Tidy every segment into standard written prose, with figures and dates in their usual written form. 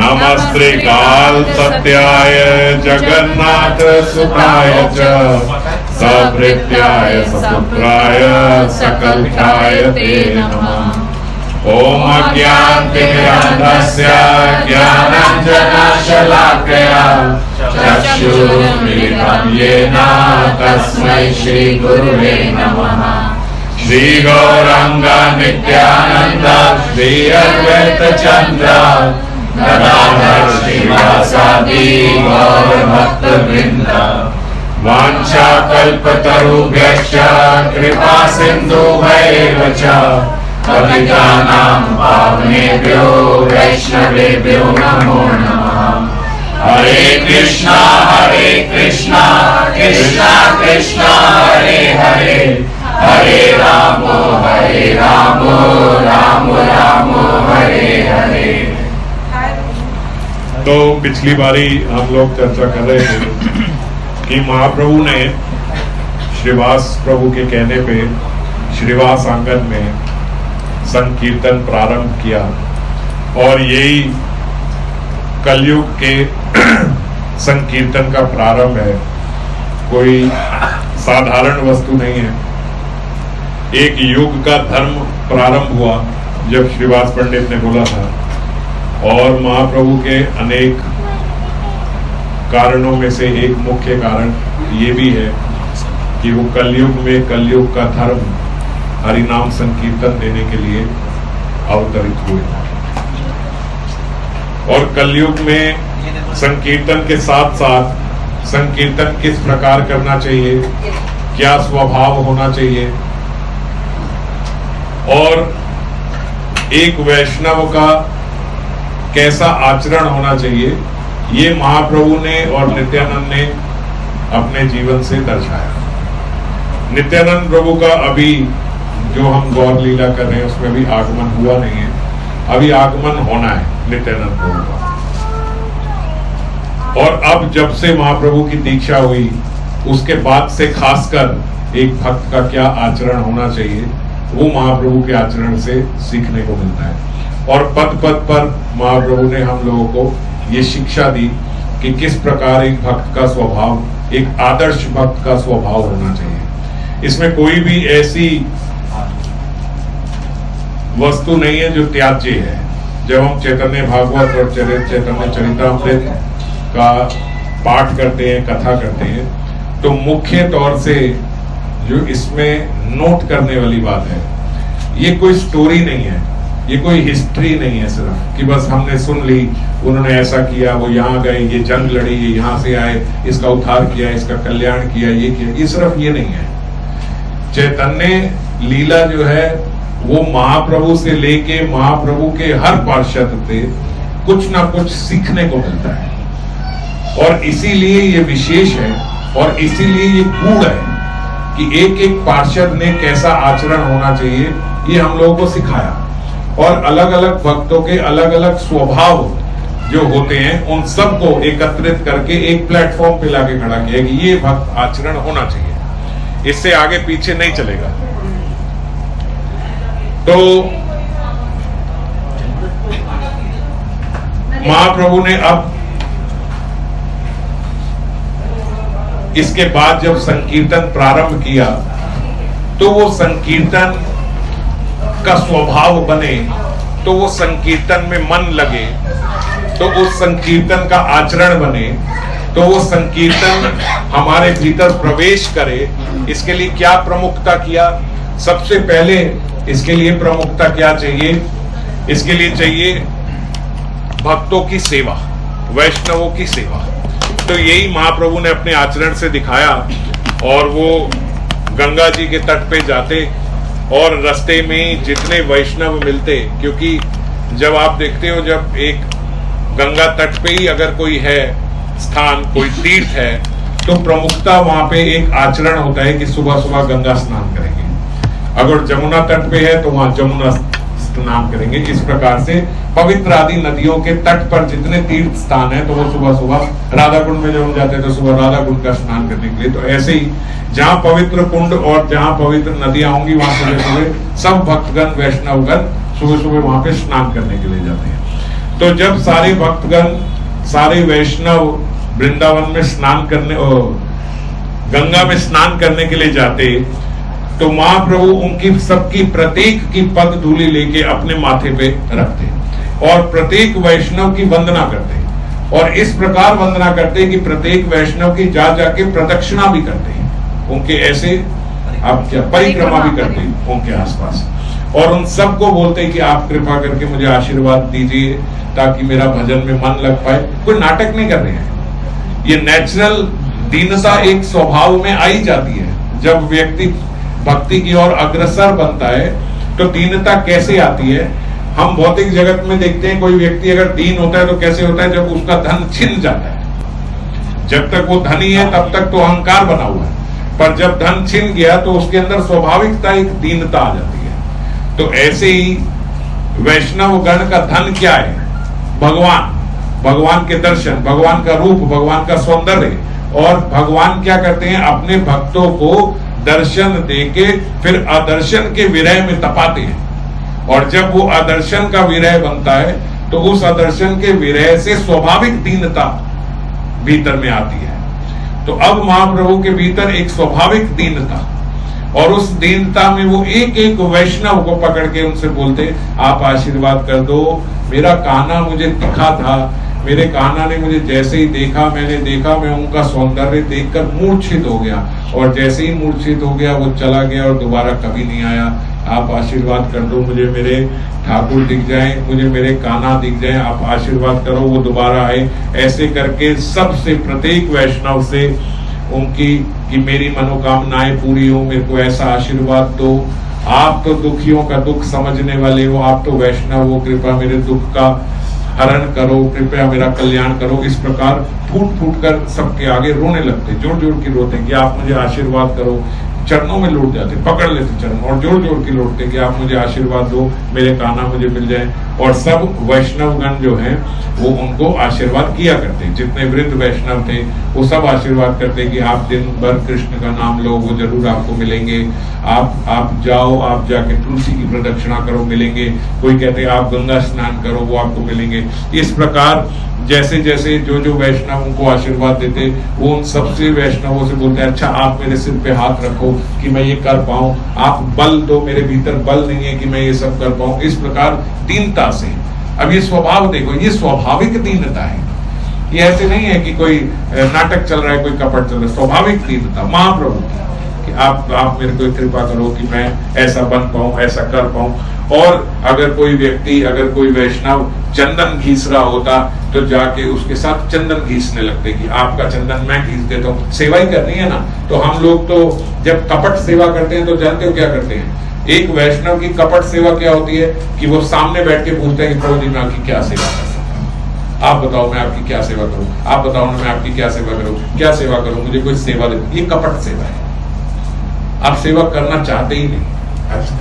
नमस्ते काल सत्याय जगन्नाथ सुताय च सभृत्याय सपुत्राय सकलख्याय ते नमः। ओम अज्ञानतिमिरान्धस्य ज्ञानाञ्जनशलाकया चक्षुरुन्मीलितं येन तस्मै श्रीगुरुवे नमः। श्री गौरांग नित्यानंद श्री अद्वैत चंद्र गदाधर श्रीवासादि गौर भक्त वृंद वांछा कल्पतरुभ्यश्च कृपा सिन्धुभ्यैव च पतितानां पावनेभ्यो वैष्णवेभ्यो नमो नमः। हरे कृष्णा कृष्णा कृष्णा हरे हरे हरे राम राम राम हरे हरे। तो पिछली बारी हम लोग चर्चा कर रहे थे कि महाप्रभु ने श्रीवास प्रभु के कहने पे श्रीवास आंगन में संकीर्तन प्रारंभ किया और यही कलयुग के संकीर्तन का प्रारंभ है। कोई साधारण वस्तु नहीं है। एक युग का धर्म प्रारंभ हुआ जब श्रीवास पंडित ने बोला था, और महाप्रभु के अनेक कारणों में से एक मुख्य कारण ये भी है कि वो कलयुग में कलयुग का धर्म हरिनाम संकीर्तन देने के लिए अवतरित हुए। और कलयुग में संकीर्तन के साथ साथ संकीर्तन किस प्रकार करना चाहिए, क्या स्वभाव होना चाहिए, और एक वैष्णव का कैसा आचरण होना चाहिए, ये महाप्रभु ने और नित्यानंद ने अपने जीवन से दर्शाया। नित्यानंद प्रभु का अभी जो हम गौर लीला कर रहे हैं उसमें भी आगमन हुआ नहीं है, अभी आगमन होना है नित्यानंद प्रभु का। और अब जब से महाप्रभु की दीक्षा हुई उसके बाद से खासकर एक भक्त का क्या आचरण होना चाहिए वो महाप्रभु के आचरण से सीखने को मिलता है। और पद पद पर महाप्रभु ने हम लोगों को ये शिक्षा दी कि किस प्रकार एक भक्त का स्वभाव, एक आदर्श भक्त का स्वभाव होना चाहिए। इसमें कोई भी ऐसी वस्तु नहीं है जो त्याज्य है। जब हम चैतन्य भागवत और चैतन्य चरितामृत का पाठ करते हैं, कथा करते हैं, तो मुख्य तौर से जो इसमें नोट करने वाली बात है, ये कोई स्टोरी नहीं है, ये कोई हिस्ट्री नहीं है सिर्फ कि बस हमने सुन ली, उन्होंने ऐसा किया, वो यहाँ गए, ये जंग लड़ी, ये यहाँ से आए, इसका उद्धार किया, इसका कल्याण किया, ये किया, ये सिर्फ ये नहीं है। चैतन्य लीला जो है वो महाप्रभु से लेके महाप्रभु के हर पार्षद से कुछ ना कुछ सीखने को मिलता है। और इसीलिए ये विशेष है और इसीलिए ये गूढ़ है कि एक एक पार्षद ने कैसा आचरण होना चाहिए ये हम लोगों को सिखाया। और अलग अलग भक्तों के अलग अलग स्वभाव जो होते हैं उन सबको एकत्रित करके एक प्लेटफॉर्म पे लाके खड़ा किया कि ये भक्त आचरण होना चाहिए, इससे आगे पीछे नहीं चलेगा। तो महाप्रभु ने अब इसके बाद जब संकीर्तन प्रारंभ किया तो वो संकीर्तन का स्वभाव बने, तो वो संकीर्तन में मन लगे, तो उस संकीर्तन का आचरण बने, तो वो संकीर्तन हमारे भीतर प्रवेश करे। इसके लिए क्या प्रमुखता किया? सबसे पहले इसके लिए प्रमुखता क्या चाहिए? इसके लिए चाहिए भक्तों की सेवा, वैष्णवों की सेवा। तो यही महाप्रभु ने अपने आचरण से दिखाया। और वो गंगा जी के तट पे जाते और रास्ते में जितने वैष्णव मिलते, क्योंकि जब आप देखते हो जब एक गंगा तट पे ही अगर कोई है स्थान, कोई तीर्थ है, तो प्रमुखता वहां पे एक आचरण होता है कि सुबह सुबह गंगा स्नान करेंगे। अगर जमुना तट पे है तो वहां जमुना स्नान करेंगे। इस प्रकार से पवित्र आदि नदियों के तट पर जितने तीर्थ स्थान है तो वो सुबह सुबह राधा कुंड में जब हम जाते हैं तो सुबह राधा कुंड का स्नान करने के लिए। तो ऐसे ही जहाँ पवित्र कुंड और जहाँ पवित्र नदियां होंगी वहां सुबह सुबह सब भक्तगण वैष्णवगण सुबह सुबह वहां पे स्नान करने के लिए जाते हैं। तो जब सारे भक्तगण, सारे वैष्णव वृंदावन में स्नान करने और गंगा में स्नान करने के लिए जाते, तो महाप्रभु उनकी सबकी प्रत्येक की पद धूलि लेके अपने माथे पे रखते और प्रत्येक वैष्णव की वंदना करते, और इस प्रकार वंदना करते कि प्रत्येक वैष्णव की जा जाके प्रदक्षिणा भी करते हैं, उनके ऐसे आप क्या परिक्रमा भी करते हैं उनके आसपास, और उन सबको बोलते हैं कि आप कृपा करके मुझे आशीर्वाद दीजिए ताकि मेरा भजन में मन लग पाए। कोई नाटक नहीं कर रहे हैं, ये नेचुरल दीनता एक स्वभाव में आई जाती है। जब व्यक्ति भक्ति की ओर अग्रसर बनता है तो दीनता कैसे आती है? हम भौतिक जगत में देखते हैं, कोई व्यक्ति अगर दीन होता है तो कैसे होता है? जब उसका धन छिन जाता है। जब तक वो धनी है तब तक तो अहंकार बना हुआ है, पर जब धन छिन गया तो उसके अंदर स्वाभाविकता एक दीनता आ जाती है। तो ऐसे ही वैष्णव गण का धन क्या है? भगवान, भगवान के दर्शन, भगवान का रूप, भगवान का सौंदर्य। और भगवान क्या करते हैं? अपने भक्तों को दर्शन देके फिर आदर्शन के विरह में तपाते हैं, और जब वो आदर्शन का विरह बनता है तो उस आदर्शन के विरह से स्वाभाविक दीनता भीतर में आती है। तो अब महाप्रभु के भीतर एक स्वाभाविक दीनता, और उस दीनता में वो एक एक वैष्णव को पकड़ के उनसे बोलते, आप आशीर्वाद कर दो, मेरा कान्हा मुझे दिखा था, मेरे कान्हा ने मुझे जैसे ही देखा, मैंने देखा, मैं उनका सौंदर्य देखकर मूर्छित हो गया, और जैसे ही मूर्छित हो गया वो चला गया और दोबारा कभी नहीं आया। आप आशीर्वाद कर दो, मुझे मेरे ठाकुर दिख जाएं, मुझे मेरे कान्हा दिख जाएं, आप आशीर्वाद करो वो दोबारा आए। ऐसे करके सबसे, प्रत्येक वैष्णव से उनकी कि मेरी मनोकामनाएं पूरी हो, मेरे को ऐसा आशीर्वाद दो, आप तो दुखियों का दुख समझने वाले हो, आप तो वैष्णव हो, कृपया मेरे दुख का हरण करो, कृपया मेरा कल्याण करो। इस प्रकार फूट फूट कर सबके आगे रोने लगते, जोर जोर की रोते कि आप मुझे आशीर्वाद करो। चरणों में लौट जाते, पकड़ लेते चरण और जोर जोर की लौटते कि आप मुझे आशीर्वाद दो, मेरे कान्हा मुझे मिल जाए। और सब वैष्णवगण जो हैं वो उनको आशीर्वाद किया करते, जितने वृद्ध वैष्णव थे वो सब आशीर्वाद करते कि आप दिन भर कृष्ण का नाम लो, वो जरूर आपको मिलेंगे। आप जाओ, आप जाके तुलसी की प्रदक्षिणा करो, मिलेंगे। कोई कहते आप गंगा स्नान करो, वो आपको मिलेंगे। इस प्रकार जैसे जैसे जो जो वैष्णव उनको आशीर्वाद देते, वो उन सबसे वैष्णवों से बोलते हैं, अच्छा आप मेरे सिर पे हाथ रखो कि मैं ये कर पाऊं, आप बल दो, मेरे भीतर बल नहीं है कि मैं ये सब कर पाऊं। इस प्रकार दीनता से, अब ये स्वभाव देखो, ये स्वाभाविक दीनता है, ये ऐसे नहीं है कि कोई नाटक चल रहा है, कोई कपट चल रहा है। स्वाभाविक दीनता महाप्रभु की कि आप मेरे को कृपा करो कि मैं ऐसा बन पाऊं, ऐसा कर पाऊं। और अगर कोई व्यक्ति, अगर कोई वैष्णव चंदन घीस रहा होता तो जाके उसके साथ चंदन घीसने लगते कि आपका चंदन मैं घीस देता हूँ, सेवा ही करनी है ना। तो हम लोग तो जब कपट सेवा करते हैं तो जानते हो क्या करते हैं? एक वैष्णव की कपट सेवा क्या होती है कि वो सामने बैठ के पूछते हैं कि प्रभु जी मैं आपकी क्या सेवा कर सकता हूँ, आप बताओ मैं आपकी क्या सेवा करूँ, आप बताओ ना मैं आपकी क्या सेवा करूँ, क्या सेवा करूँ, मुझे कोई सेवा दे। ये कपट सेवा है, आप सेवा करना चाहते ही नहीं।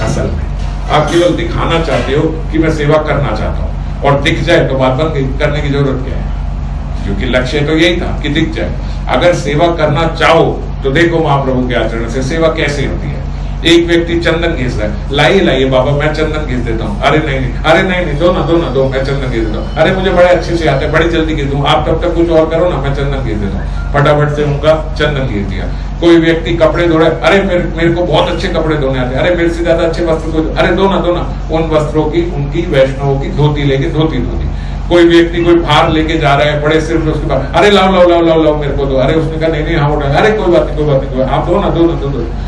असल में आप केवल दिखाना चाहते हो कि मैं सेवा करना चाहता हूँ, और दिख जाए तो बात बन गई, करने की जरूरत क्या है? क्योंकि लक्ष्य तो यही था कि दिख जाए। अगर सेवा करना चाहो तो देखो महाप्रभु के आचरण से सेवा कैसे होती है। एक व्यक्ति चंदन घिस रहा है, लाइए लाइए बाबा मैं चंदन घिस देता हूँ। अरे नहीं, अरे नहीं, दो ना मैं चंदन घिस देता हूँ। अरे मुझे बड़े अच्छे से आते हैं, बड़ी जल्दी घिस दूँ, आप तब तक कुछ और करो ना, मैं चंदन घिस देता हूँ। फटाफट से उनका चंदन घिस दिया। कोई व्यक्ति कपड़े धो रहा है, अरे मेरे को बहुत अच्छे कपड़े धोने आते हैं, अरे मेरे से ज्यादा अच्छे वस्त्र, अरे दो ना उन वस्त्रों की, उनकी वैष्णवों की धोती लेके धोती। कोई व्यक्ति कोई भार लेके जा रहा है, बड़े सिर में उसके बाद, अरे लाओ मेरे को दो। अरे उसने कहा नहीं हाँ उठा, अरे कोई बात नहीं, आप दो ना,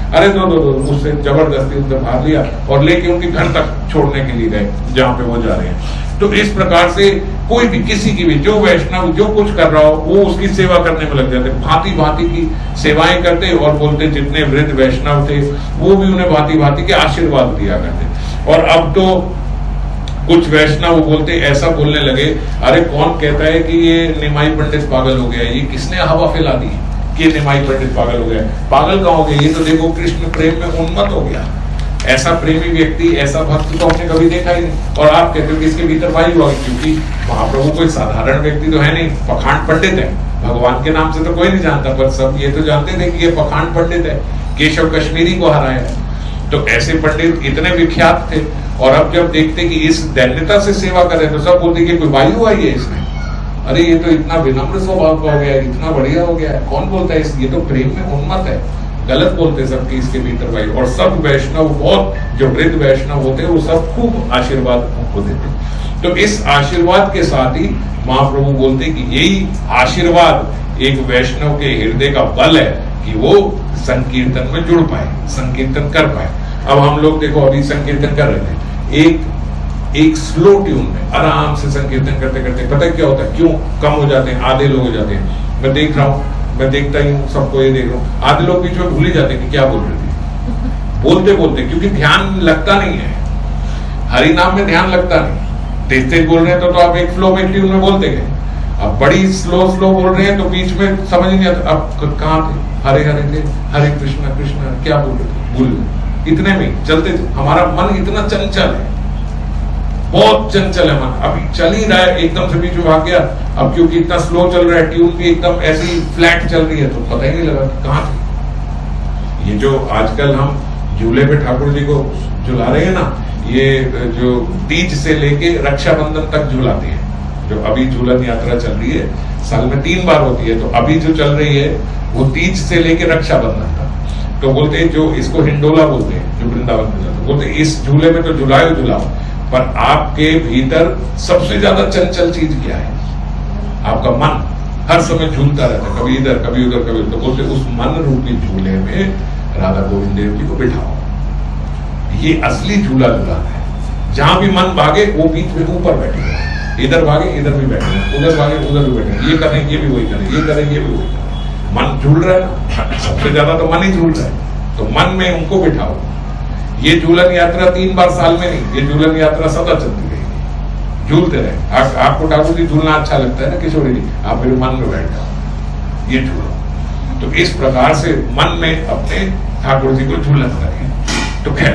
अरे दो। उससे जबरदस्ती उसने भार लिया और लेके उनके घर तक छोड़ने के लिए गए जहाँ पे वो जा रहे हैं। तो इस प्रकार से कोई भी, किसी की भी, जो वैष्णव जो कुछ कर रहा हो वो उसकी सेवा करने में लग जाते, भांति भांति की सेवाएं करते, और बोलते जितने वृद्ध वैष्णव थे वो भी उन्हें भांति भांति के आशीर्वाद दिया करते। और अब तो कुछ वैष्णव बोलते, ऐसा बोलने लगे, अरे कौन कहता है कि ये निमाई पंडित पागल हो गया, ये किसने हवा फैला दी कि निमाई पंडित पागल हो गया? पागल कहाँ हो गया, ये तो देखो कृष्ण प्रेम में उन्मत्त हो गया। ऐसा प्रेमी व्यक्ति, ऐसा भक्त तो हमने कभी देखा ही नहीं। और आप कहते हो कि इसके भीतर वायु आ गई, क्योंकि महाप्रभु कोई साधारण व्यक्ति तो है नहीं, पखांड पंडित है। भगवान के नाम से तो कोई नहीं जानता, पर सब ये तो जानते थे कि ये पखांड पंडित है, केशव कश्मीरी को हराया। तो ऐसे पंडित इतने विख्यात थे, और अब जब देखते कि इस दैन्यता से सेवा करे तो सब बोलते कि कोई वायु आई है इसमें, अरे ये तो इतना विनम्र स्वभाव का हो गया है, इतना बढ़िया हो गया है। कौन बोलता है ये तो प्रेम में उन्मत्त है, गलत बोलते सबके इसके भीतर भाई। और सब वैष्णव, बहुत जो वृद्ध वैष्णव होते हैं वो सब खूब आशीर्वाद उनको देते। तो इस आशीर्वाद के साथ ही महाप्रभु बोलते कि यही आशीर्वाद एक वैष्णव के हृदय का बल है कि वो संकीर्तन में जुड़ पाए, संकीर्तन कर पाए। अब हम लोग देखो अभी संकीर्तन कर रहे थे, एक स्लो ट्यून में आराम से संकीर्तन करते करते पता है क्या होता है, क्यों कम हो जाते हैं, आधे लोग हो जाते हैं। मैं देख रहा हूँ, मैं देखता ही हूँ, सबको ये देख रहा हूँ, आधे लोग बीच में भूल ही जाते हैं कि क्या बोल रहे थे, बोलते बोलते, क्योंकि ध्यान लगता नहीं है। हरि नाम में ध्यान लगता नहीं, तेज तेज बोल रहे हैं तो आप एक फ्लो में ट्यून में बोलते गए। अब बड़ी स्लो बोल रहे हैं तो बीच में समझ नहीं आता अब कहाँ थे, हरे हरे थे, हरे कृष्णा कृष्णा क्या बोल रहे थे, भूल गए। इतने में चलते थे, हमारा मन इतना चंचल है, बहुत चंचल है मन। अभी चल ही रहा है, एकदम से बीच में भाग गया। अब क्योंकि इतना स्लो चल रहा है, ट्यून भी एकदम ऐसी फ्लैट चल रही है तो पता ही नहीं लगा कहाँ थे। ये जो आजकल हम झूले पे ठाकुर जी को झुला रहे हैं ना, ये जो तीज से लेके रक्षाबंधन तक झुलाते हैं, जो अभी झूलन यात्रा चल रही है, साल में 3 बार होती है, तो अभी जो चल रही है वो तीज से लेके रक्षाबंधन तक। तो बोलते हैं जो इसको हिंडोला बोलते हैं, जो वृंदावन में जाते, बोलते इस झूले में तो झुलाओ झुलाओ, पर आपके भीतर सबसे ज्यादा चंचल चीज क्या है, आपका मन हर समय झूलता रहता है, कभी इधर कभी उधर कभी उधर। बोलते उस मन रूपी झूले में राधा गोविंद देव जी को बिठाओ, ये असली झूला झूलाना है। जहां भी मन भागे वो बीच में ऊपर बैठेगा, इधर भागे इधर भी बैठेगा, उधर भागे उधर भी बैठेगा, ये करें ये भी वही करें, ये करें ये भी वही करें। मन झूल रहा है, सबसे ज्यादा तो मन ही झूल रहा है, तो मन में उनको बिठाओ। ये झूलन यात्रा 3 बार साल में नहीं, ये झूलन यात्रा सदा चलती रहेगी, झूलते रहे। आपको ठाकुर जी झूलना अच्छा लगता है ना किशोरी जी, आप मेरे मन में बैठ जाओ, ये झूलो। तो इस प्रकार से मन में अपने ठाकुर जी को झूलन करें। तो खैर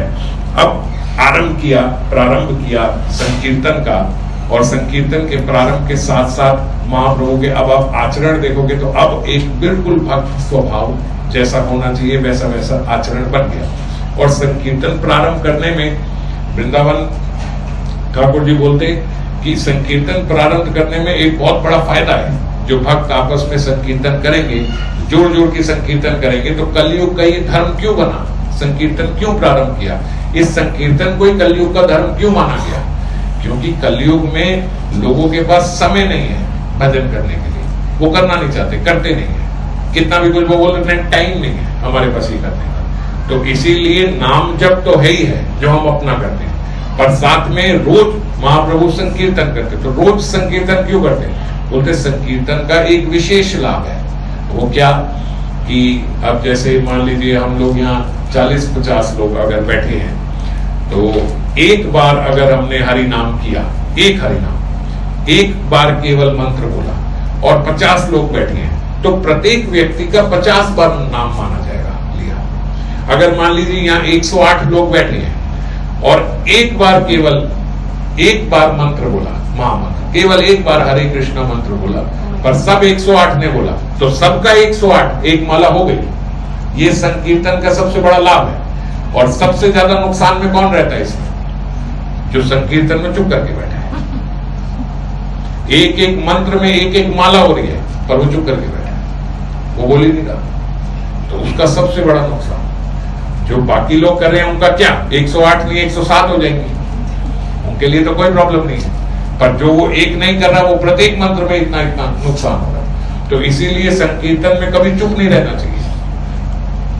अब प्रारंभ किया संकीर्तन का, और संकीर्तन के प्रारंभ के साथ साथ महाप्रभु के अब आप आचरण देखोगे तो अब एक बिल्कुल भक्त स्वभाव जैसा होना चाहिए वैसा वैसा आचरण बन गया। और संकीर्तन प्रारंभ करने में वृंदावन ठाकुर जी बोलते कि संकीर्तन प्रारंभ करने में एक बहुत बड़ा फायदा है। जो भक्त आपस में संकीर्तन करेंगे, जोड़ जोड़ के संकीर्तन करेंगे, तो कलयुग का ये धर्म क्यों बना, संकीर्तन क्यों प्रारंभ किया, इस संकीर्तन को ही कलयुग का धर्म क्यों माना गया? क्योंकि कलयुग में लोगों के पास समय नहीं है भजन करने के लिए, वो करना नहीं चाहते, करते नहीं है, कितना भी कुछ वो बोल रहे हैं, टाइम नहीं है हमारे पास ये करने का। तो इसीलिए नाम जप तो है ही है जो हम अपना करते हैं, पर साथ में रोज महाप्रभु संकीर्तन करते। तो रोज संकीर्तन क्यों करते हैं? बोलते संकीर्तन का एक विशेष लाभ है। वो क्या कि अब जैसे मान लीजिए हम लोग यहाँ 40-50 लोग अगर बैठे हैं, तो एक बार अगर हमने हरि नाम किया, एक हरि नाम, एक बार केवल मंत्र बोला और 50 लोग बैठे हैं, तो प्रत्येक व्यक्ति का 50 बार नाम माना जाएगा लिया। अगर मान लीजिए यहाँ 108 लोग बैठे हैं और एक बार केवल एक बार मंत्र बोला, महामंत्र, केवल एक बार हरे कृष्णा मंत्र बोला, पर सब 108 ने बोला, तो सबका 108 एक माला हो गई। ये संकीर्तन का सबसे बड़ा लाभ है। और सबसे ज्यादा नुकसान में कौन रहता है इसमें? जो संकीर्तन में चुप करके बैठा है। एक एक मंत्र में एक एक माला हो रही है, पर वो चुप करके बैठा है, वो बोल ही नहीं रहा, तो उसका सबसे बड़ा नुकसान। जो बाकी लोग कर रहे हैं उनका क्या, 108 नहीं 107 हो जाएंगे, उनके लिए तो कोई प्रॉब्लम नहीं है, पर जो वो एक नहीं कर रहा, वो प्रत्येक मंत्र में इतना इतना नुकसान हो रहा है। तो इसीलिए संकीर्तन में कभी चुप नहीं रहना चाहिए।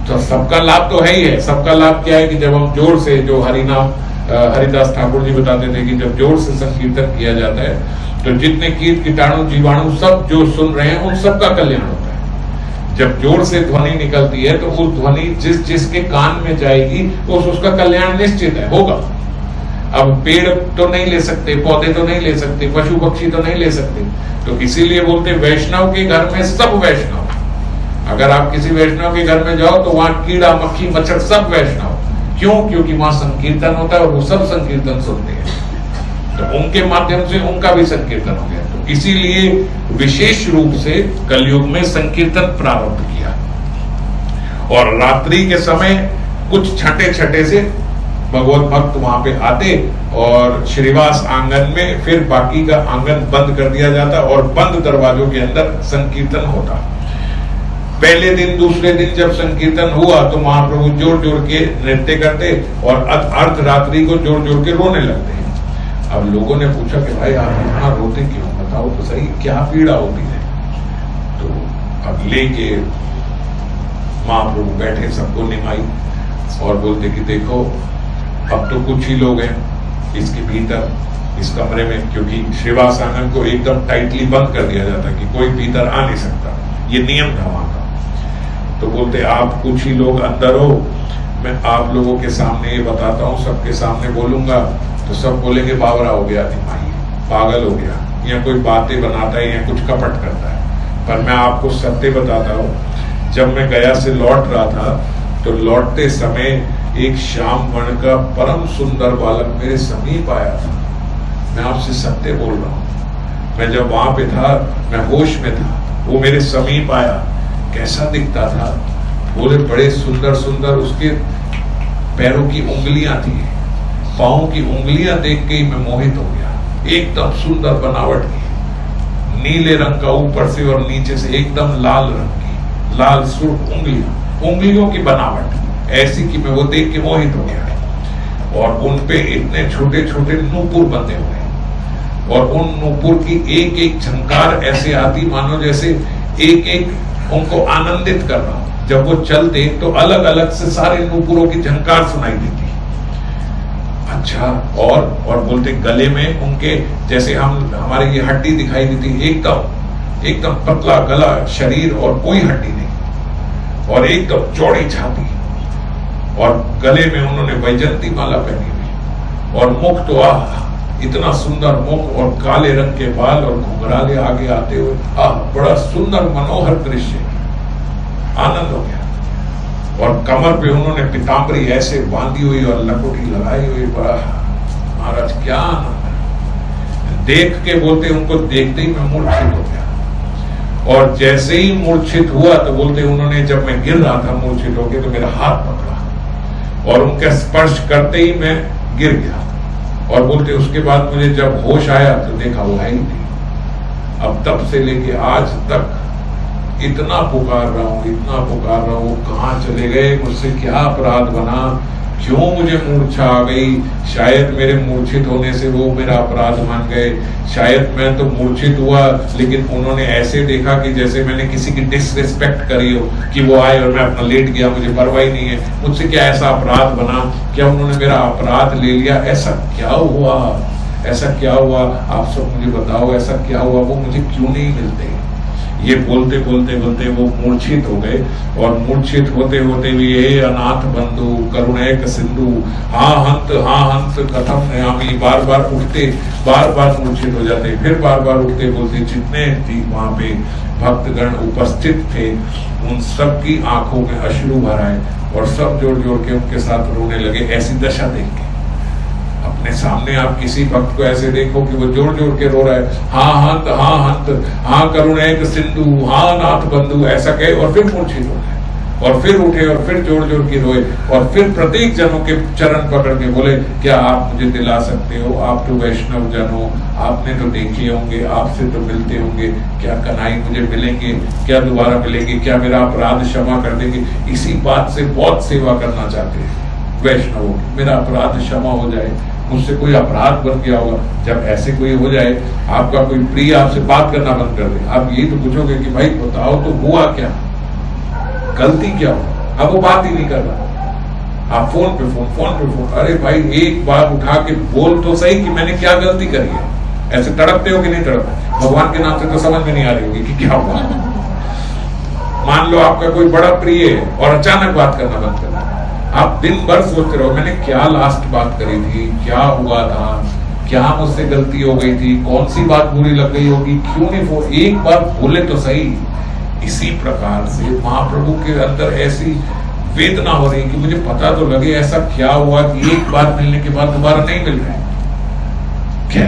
तो सबका लाभ तो है ही है। सबका लाभ क्या है कि जब हम जोर से, जो हरिनाम हरिदास ठाकुर जी बताते थे कि जब जोर से संकीर्तन किया जाता है तो जितने कीट कीटाणु जीवाणु सब जो सुन रहे हैं उन सबका कल्याण होता है। जब जोर से ध्वनि निकलती है तो वो ध्वनि जिस जिसके कान में जाएगी उसका कल्याण निश्चित है, होगा। अब पेड़ तो नहीं ले सकते, पौधे तो नहीं ले सकते, पशु पक्षी तो नहीं ले सकते, तो इसीलिए बोलते वैष्णव के घर में सब वैष्णव। अगर आप किसी वैष्णव के घर में जाओ तो वहां कीड़ा मक्खी मच्छर सब वैष्णव। क्यों? क्योंकि वहां संकीर्तन होता है और वो सब संकीर्तन सुनते हैं, तो उनके माध्यम से उनका भी संकीर्तन हो गया। तो इसीलिए विशेष रूप से कलयुग में संकीर्तन प्रारंभ किया। और रात्रि के समय कुछ छठे छठे से भगवत भक्त वहां पे आते और श्रीवास आंगन में, फिर बाकी का आंगन बंद कर दिया जाता और बंद दरवाजों के अंदर संकीर्तन होता। पहले दिन दूसरे दिन जब संकीर्तन हुआ तो महाप्रभु जोर जोर के नृत्य करते और अर्धरात्रि को जोर जोर के रोने लगते। अब लोगों ने पूछा कि भाई आप इतना रोते क्यों, बताओ तो सही, क्या पीड़ा होती है। तो अब लेके महाप्रभु बैठे, सबको निमाई और बोलते कि देखो अब तो कुछ ही लोग हैं इसके भीतर, इस कमरे में, क्योंकि श्रीवास आंगन को एकदम टाइटली बंद कर दिया जाता कि कोई भीतर आ नहीं सकता, ये नियम था वहां का। तो बोलते आप कुछ ही लोग अंदर हो, मैं आप लोगों के सामने ये बताता हूँ, सबके सामने बोलूंगा तो सब बोलेंगे बावरा हो गया, दिमागी पागल हो गया, या कोई बातें बनाता है या कुछ कपट करता है। पर मैं आपको सत्य बताता हूँ, जब मैं गया से लौट रहा था तो लौटते समय एक श्याम वर्ण का परम सुंदर बालक मेरे समीप आया था। मैं आपसे सत्य बोल रहा हूँ, मैं जब वहां पे था मैं होश में था, वो मेरे समीप आया। कैसा दिखता था, बोले बड़े सुंदर सुंदर उसके पैरों की उंगलियां थी, पांव की उंगलियां देख के ही मैं मोहित हो गया। एकदम सुंदर बनावट की, नीले रंग का ऊपर से और नीचे से एकदम लाल रंग की, लाल सुर्ख उंगलियों की बनावट ऐसी कि मैं वो देख के मोहित हो गया। और उन पे इतने छोटे छोटे नूपुर बंधे हुए और उन नूपुर की एक एक झंकार ऐसे आती मानो जैसे एक एक उनको आनंदित कर रहा हूं। जब वो चलते तो अलग अलग से सारे नूपुरों की झंकार सुनाई देती। अच्छा, और बोलते गले में उनके जैसे हमारे ये हड्डी दिखाई देती, एकदम पतला गला, शरीर और कोई हड्डी नहीं, और एकदम चौड़ी छाती, और गले में उन्होंने वैजंती माला पहनी हुई, और मुख तो इतना सुंदर मुख और काले रंग के बाल और घुंघराले आगे आते हुए, बड़ा सुंदर मनोहर दृश्य, आनंद हो गया। और कमर पे उन्होंने पीताम्बरी ऐसे बांधी हुई और लकोटी लगाई हुई, बड़ा महाराज क्या आनंद है। देख के बोलते उनको देखते ही मैं मूर्छित हो गया, और जैसे ही मूर्छित हुआ तो बोलते उन्होंने, जब मैं गिर रहा था मूर्छित होके, तो मेरा हाथ पकड़ा और उनका स्पर्श करते ही मैं गिर गया। और बोलते उसके बाद मुझे जब होश आया तो देखा वो है ही नहीं। अब तब से लेके आज तक इतना पुकार रहा हूँ, वो कहाँ चले गए, मुझसे क्या अपराध बना, क्यों मुझे मूर्छा आ गई। शायद मेरे मूर्छित होने से वो मेरा अपराध मान गए, शायद मैं तो मूर्छित हुआ लेकिन उन्होंने ऐसे देखा कि जैसे मैंने किसी की डिसरिस्पेक्ट करी हो, कि वो आए और मैं अपना लेट गया, मुझे परवाह ही नहीं है, मुझसे क्या ऐसा अपराध बना, क्या उन्होंने मेरा अपराध ले लिया, ऐसा क्या हुआ, आप सब मुझे बताओ, ऐसा क्या हुआ, वो मुझे क्यों नहीं मिलते। ये बोलते बोलते वो मूर्छित हो गए, और मूर्छित होते होते भी हे अनाथ बंधु करुणैक सिंधु हाँ हंत कथम नयामी, बार बार उठते, बार बार मूर्छित हो जाते, फिर बार बार उठते, बोलते जितने भी वहां पे भक्तगण उपस्थित थे उन सब की आंखों में अश्रु भर आए और सब जोड़ जोड़ के उनके साथ रोने लगे। ऐसी दशा देख के अपने सामने आप किसी भक्त को ऐसे देखो कि वो जोड़ जोड़ के रो रहा है, हाँ हंत, हाँ करुणैक सिंधु, हाँ नाथ बंधु, ऐसा कहे और फिर मूर्छित हो गए, और फिर उठे और फिर जोड़ जोड़ के रोए, और फिर प्रत्येक जनों के चरण पकड़ के बोले, क्या आप मुझे दिला सकते हो, आप तो वैष्णव जन हो, आपने तो देखे होंगे, आपसे तो मिलते होंगे, क्या कन्हई मुझे मिलेंगे, क्या दोबारा मिलेंगे, क्या मेरा अपराध क्षमा कर देंगे। इसी बात से बहुत सेवा करना चाहते हैं वैष्णवों की, मेरा अपराध क्षमा हो जाए, मुझसे कोई अपराध बन गया होगा। जब ऐसे कोई हो जाए, आपका कोई प्रिय आपसे बात करना बंद कर दे, आप यही तो पूछोगे कि भाई बताओ तो हुआ क्या, गलती क्या हो। अब वो बात ही नहीं कर रहा, आप फोन पे फोन, अरे भाई एक बार उठा के बोल तो सही कि मैंने क्या गलती करी है। ऐसे तड़पते हो कि नहीं तड़पते, भगवान के नाम से तो समझ में नहीं आ रही होगी कि क्या हुआ। मान लो आपका कोई बड़ा प्रिय है और अचानक बात करना बंद कर दिया, आप दिन भर सोचते रहो मैंने क्या लास्ट बात करी थी, क्या हुआ था, क्या मुझसे गलती हो गई थी, कौन सी बात बुरी लग गई होगी, क्यों नहीं वो एक बार बोले तो सही। इसी प्रकार से महाप्रभु के अंदर ऐसी वेदना हो रही कि मुझे पता तो लगे ऐसा क्या हुआ कि एक बार मिलने के बाद दोबारा नहीं मिल रहे। क्या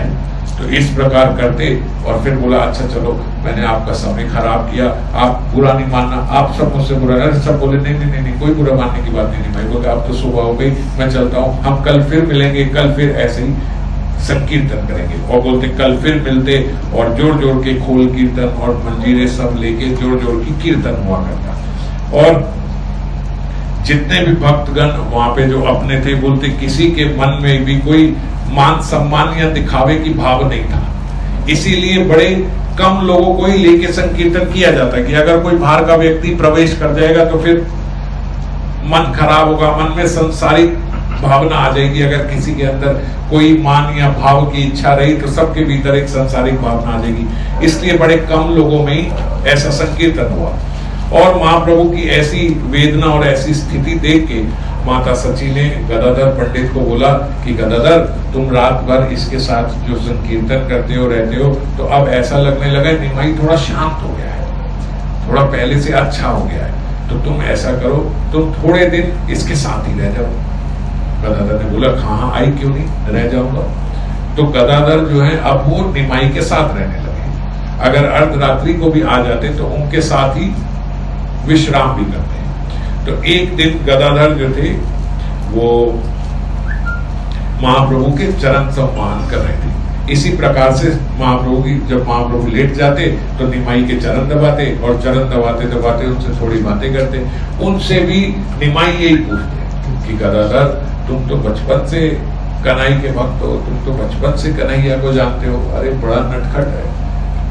तो इस प्रकार करते और फिर बोला अच्छा चलो मैंने आपका समय खराब किया, आप बुरा नहीं मानना, आप सब मुझसे बुरा। सब बोले नहीं नहीं नहीं कोई बुरा मानने की बात नहीं। भाई बोले अब तो सुबह हो गई, मैं चलता हूँ, हम कल फिर मिलेंगे, कल फिर ऐसे ही संकीर्तन करेंगे। और बोलते कल फिर मिलते और जोड़ जोड़ के खोल कीर्तन और मंजीरे सब लेके जोड़ जोड़ की कीर्तन हुआ करता। और जितने भी भक्तगण वहां पे जो अपने थे, बोलते किसी के मन में भी कोई मान सम्मान या दिखावे की भाव नहीं था, इसीलिए बड़े कम लोगों को ही लेके संकीर्तन किया जाता है कि अगर कोई बाहर का व्यक्ति प्रवेश कर जाएगा तो फिर मन खराब होगा, मन में संसारिक भावना आ जाएगी। अगर किसी के अंदर कोई मान या भाव की इच्छा रही तो सबके भीतर एक संसारिक भावना आ जाएगी, इसलिए बड़े कम लोगों में ही ऐसा संकीर्तन हुआ। और महाप्रभु की ऐसी वेदना और ऐसी स्थिति देख के माता सची ने गदाधर पंडित को बोला कि गदाधर तुम रात भर इसके साथ जो संकीर्तन करते हो रहते हो, तो अब ऐसा लगने लगा निमाई थोड़ा शांत हो गया है, थोड़ा पहले से अच्छा हो गया है, तो तुम ऐसा करो तुम थोड़े दिन इसके साथ ही रह जाओ। गदाधर ने बोला हाँ आई क्यों नहीं, रह जाऊंगा। तो गदाधर जो है अब वो निमाई के साथ रहने लगे। अगर अर्धरात्रि को भी आ जाते तो उनके साथ ही विश्राम भी करते हैं। तो एक दिन गदाधर जो थे वो महाप्रभु के चरण सम्मान कर रहे थे। इसी प्रकार से महाप्रभु की जब महाप्रभु लेट जाते तो निमाई के चरण दबाते और चरण दबाते दबाते उनसे थोड़ी बातें करते। उनसे भी निमाई यही पूछते कि गदाधर तुम तो बचपन से कन्हई के भक्त हो, तुम तो बचपन से कन्हैया को जानते हो, अरे बड़ा नटखट है,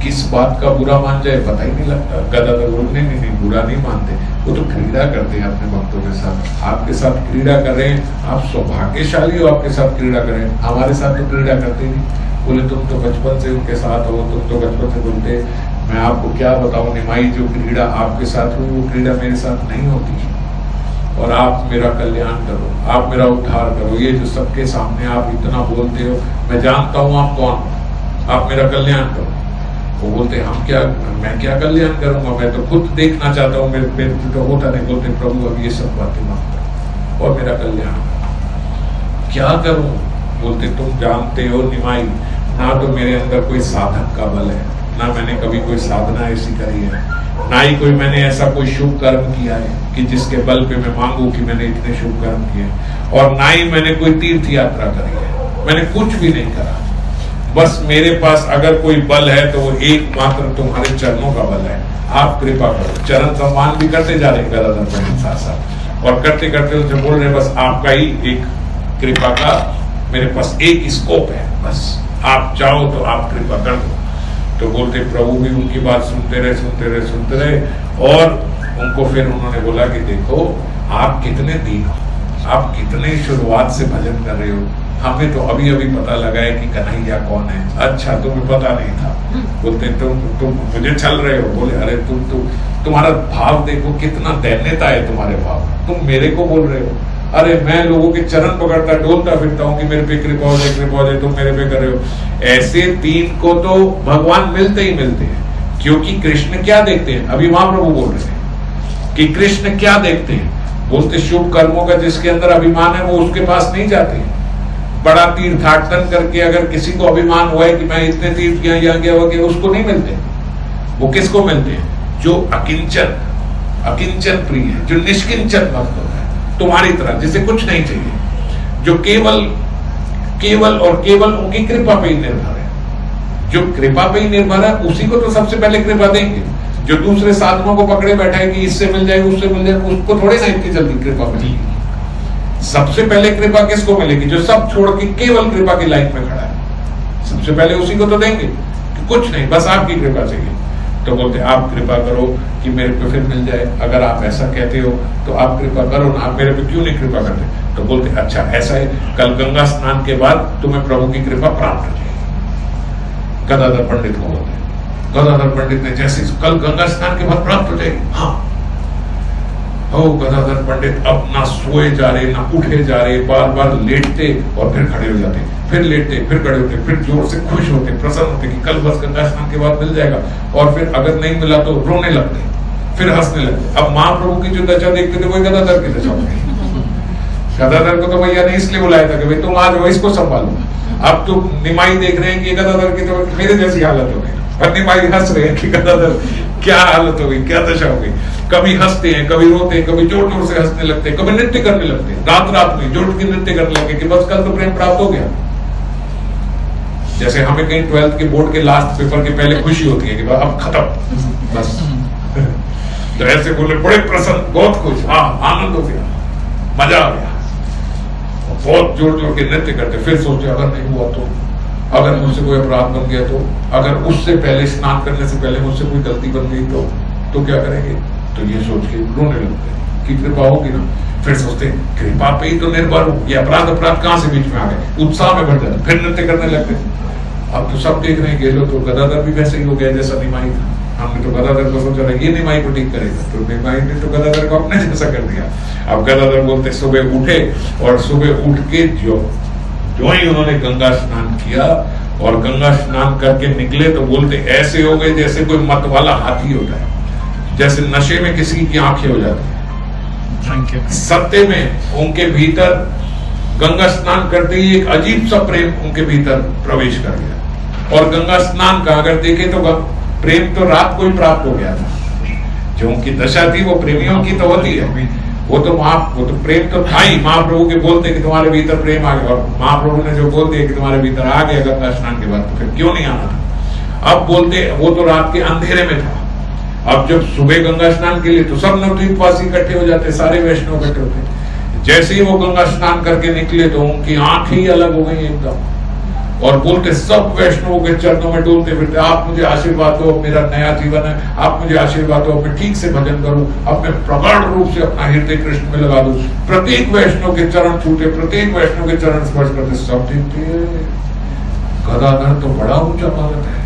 किस बात का बुरा मान जाए पता ही नहीं लगता। गदाधर बोलते नहीं बुरा नहीं मानते, वो तो क्रीड़ा करते हैं अपने भक्तों के साथ, आपके साथ क्रीड़ा कर रहे हैं, आप सौभाग्यशाली हो आपके साथ क्रीड़ा कर रहे हैं, हमारे साथ तो क्रीड़ा करते नहीं। बोले तुम तो बचपन से उनके साथ हो, तुम तो बचपन से बोलते, मैं आपको क्या बताऊं निमाई, जो क्रीड़ा आपके साथ हुई वो क्रीड़ा मेरे साथ नहीं होती। और आप मेरा कल्याण करो, आप मेरा उद्धार करो, ये जो सबके सामने आप इतना बोलते हो, मैं जानता हूं आप कौन हो, आप मेरा कल्याण करो। वो बोलते मैं क्या कल्याण करूंगा, मैं तो खुद देखना चाहता हूँ, मेरे तो होता नहीं। बोलते प्रभु अब ये सब बातें मत करो और मेरा कल्याण क्या करूं। बोलते तुम जानते हो निमाई, ना तो मेरे अंदर कोई साधक का बल है, ना मैंने कभी कोई साधना ऐसी करी है, ना ही कोई मैंने ऐसा कोई शुभ कर्म किया है कि जिसके बल पे मैं मांगू कि मैंने इतने शुभ कर्म किए, और ना ही मैंने कोई तीर्थ यात्रा करी है, मैंने कुछ भी नहीं करा। बस मेरे पास अगर कोई बल है तो वो एकमात्र तुम्हारे चरणों का बल है, आप कृपा करो। चरण सम्मान भी करते जा रहे गदाधर पंडित साथ साथ, और करते करते उनसे बोल रहे बस आपका ही एक कृपा का मेरे पास एक स्कोप है, बस आप चाहो तो आप कृपा कर दो। तो बोलते प्रभु भी उनकी बात सुनते रहे और उनको फिर उन्होंने बोला कि देखो आप कितने दीन हो, आप कितने शुरुआत से भजन कर रहे हो, हमें तो अभी अभी पता लगा है कि कन्हैया कौन है। अच्छा तुम्हें पता नहीं था। बोलते तुम मुझे छल रहे हो। बोले अरे तुम्हारा भाव देखो कितना दैन्यता है तुम्हारे भाव, तुम मेरे को बोल रहे हो। अरे मैं लोगों के चरण पकड़ता डोलता फिरता हूँ कि मेरे पे कृपा हो जाए, तुम मेरे पे कर रहे हो। ऐसे तीन को तो भगवान मिलते ही मिलते हैं, क्योंकि कृष्ण क्या देखते हैं, अभी महाप्रभु बोल रहे हैं कि कृष्ण क्या देखते हैं। बोलते शुभ कर्मों का जिसके अंदर अभिमान है वो उसके पास नहीं जाते हैं। बड़ा तीर्थाटन करके अगर किसी को अभिमान हुआ है कि मैं इतने तीर्थ किया यहाँ गया वगैरह, उसको नहीं मिलते। वो किसको मिलते हैं, जो अकिंचन प्रिय है, जो निष्किंचन भक्त होता है तुम्हारी तरह, जिसे कुछ नहीं चाहिए, जो केवल और केवल उनकी कृपा पे ही निर्भर है। जो कृपा पे ही निर्भर है उसी को तो सबसे पहले कृपा देंगे। जो दूसरे साधनों को पकड़े बैठा है कि इससे मिल जाएगी उससे मिल जाएगी, उसको थोड़े ना इतनी जल्दी कृपा मिलेगी। सबसे पहले कृपा किसको मिलेगी, जो सब छोड़ के केवल कृपा की लाइन में खड़ा है, सबसे पहले उसी को तो देंगे कि कुछ नहीं बस आपकी कृपा चाहिए। तो बोलते आप कृपा करो कि मेरे पे फिर मिल जाए। अगर आप ऐसा कहते हो तो आप कृपा करो ना, आप मेरे पे क्यों नहीं कृपा करते। तो बोलते अच्छा ऐसा है, कल गंगा स्नान के बाद तुम्हें प्रभु की कृपा प्राप्त हो जाएगी। गदाधर पंडित को बोलते, गदाधर पंडित ने जैसे कल गंगा स्नान के बाद प्राप्त हो जाएगी। हाँ गदाधर पंडित अब ना सोए जा रहे ना उठे जा रहे, बार बार लेटते और फिर खड़े हो जाते, फिर लेटते फिर खड़े होते, फिर जोर से खुश होते, प्रसन्न होते कि कल बस गंगा स्नान के बाद मिल जाएगा। और फिर अगर नहीं मिला तो रोने लगते, फिर हंसने लगते। अब महाप्रभु की जो दशा देखते थे वही गदाधर की दशा होती। गदाधर को तो भैया ने इसलिए बुलाया था कि भाई तुम आज वो इसको संभालो, अब तो निमाई देख रहे हैं कि गदाधर की तो मेरे जैसी हालत हो गई, और निमाई हंस रहे हैं कि गदाधर क्या हालत हो गई, क्या दशा हो गई। कभी हंसते हैं, कभी रोते हैं, कभी जोर जोर से हंसने लगते हैं, कभी नृत्य करने लगते हैं, रात रात में जोर के नृत्य करने लगे कि बस कल तो प्रेम प्राप्त हो गया। जैसे हमें कहीं 12th के बोर्ड के लास्ट पेपर के पहले खुशी होती है कि अब खत्म बस। तो ऐसे बोले बड़े प्रसन्न, बहुत खुश, हाँ आनंद हो गया, मजा आ गया, बहुत जोर जोर के नृत्य करते। फिर सोचे अगर नहीं हुआ तो, अगर मुझसे कोई अपराध बन गया तो, अगर उससे पहले स्नान करने से पहले मुझसे कोई गलती बन गई तो क्या करेंगे? तो ये सोच के रोने लगते हैं कि कृपा होगी ना। फिर सोचते हैं कृपा पे ही तो निर्भर हो, ये अपराध कहां से बीच में आ गए, उत्साह में भर जाते, फिर नृत्य करने लगते। अब तो सब देख रहे हैं, गेलो तो गदाधर भी वैसे ही हो गया जैसा निमाई था। हमने तो गदाधर को सोचा ये निमाई को ठीक करेगा, तो निमाई ने तो गदाधर को अपने जैसा कर दिया। अब गदाधर बोलते सुबह उठे, और सुबह उठ के जो ही उन्होंने गंगा स्नान किया और गंगा स्नान करके निकले तो बोलते ऐसे हो गए जैसे कोई मत वाला हाथी होता है, जैसे नशे में किसी की आंखें हो जाती है। सत्य में उनके भीतर गंगा स्नान करते ही एक अजीब सा प्रेम उनके भीतर प्रवेश कर गया। और गंगा स्नान का अगर देखें तो प्रेम तो रात को ही प्राप्त हो गया था। जो उनकी दशा थी वो प्रेमियों की तो होती है, वो तो प्रेम तो था ही। महाप्रभु के बोलते कि तुम्हारे भीतर प्रेम आ गया, और महाप्रभु ने जो बोल दिया कि तुम्हारे भीतर आ गया गंगा स्नान के बाद, तो फिर क्यों नहीं आना था? अब बोलते वो तो रात के अंधेरे में था। अब जब सुबह गंगा स्नान के लिए तो सब नवद्वीपवासी इकट्ठे हो जाते, सारे वैष्णव इकट्ठे होते। जैसे ही वो गंगा स्नान करके निकले तो उनकी आंखें ही अलग हो गई एकदम, और बोलते सब वैष्णवों के चरणों में डोलते फिरते, आप मुझे आशीर्वाद दो, मेरा नया जीवन है, आप मुझे आशीर्वाद दो, मैं ठीक से भजन करूं, अब मैं प्रगाढ़ रूप से अपना हृदय कृष्ण में लगा दूं। प्रत्येक वैष्णव के चरण छूटे, प्रत्येक वैष्णव के चरण स्पर्श करते, सब देखते गदाधर तो बड़ा ऊंचा भगत है,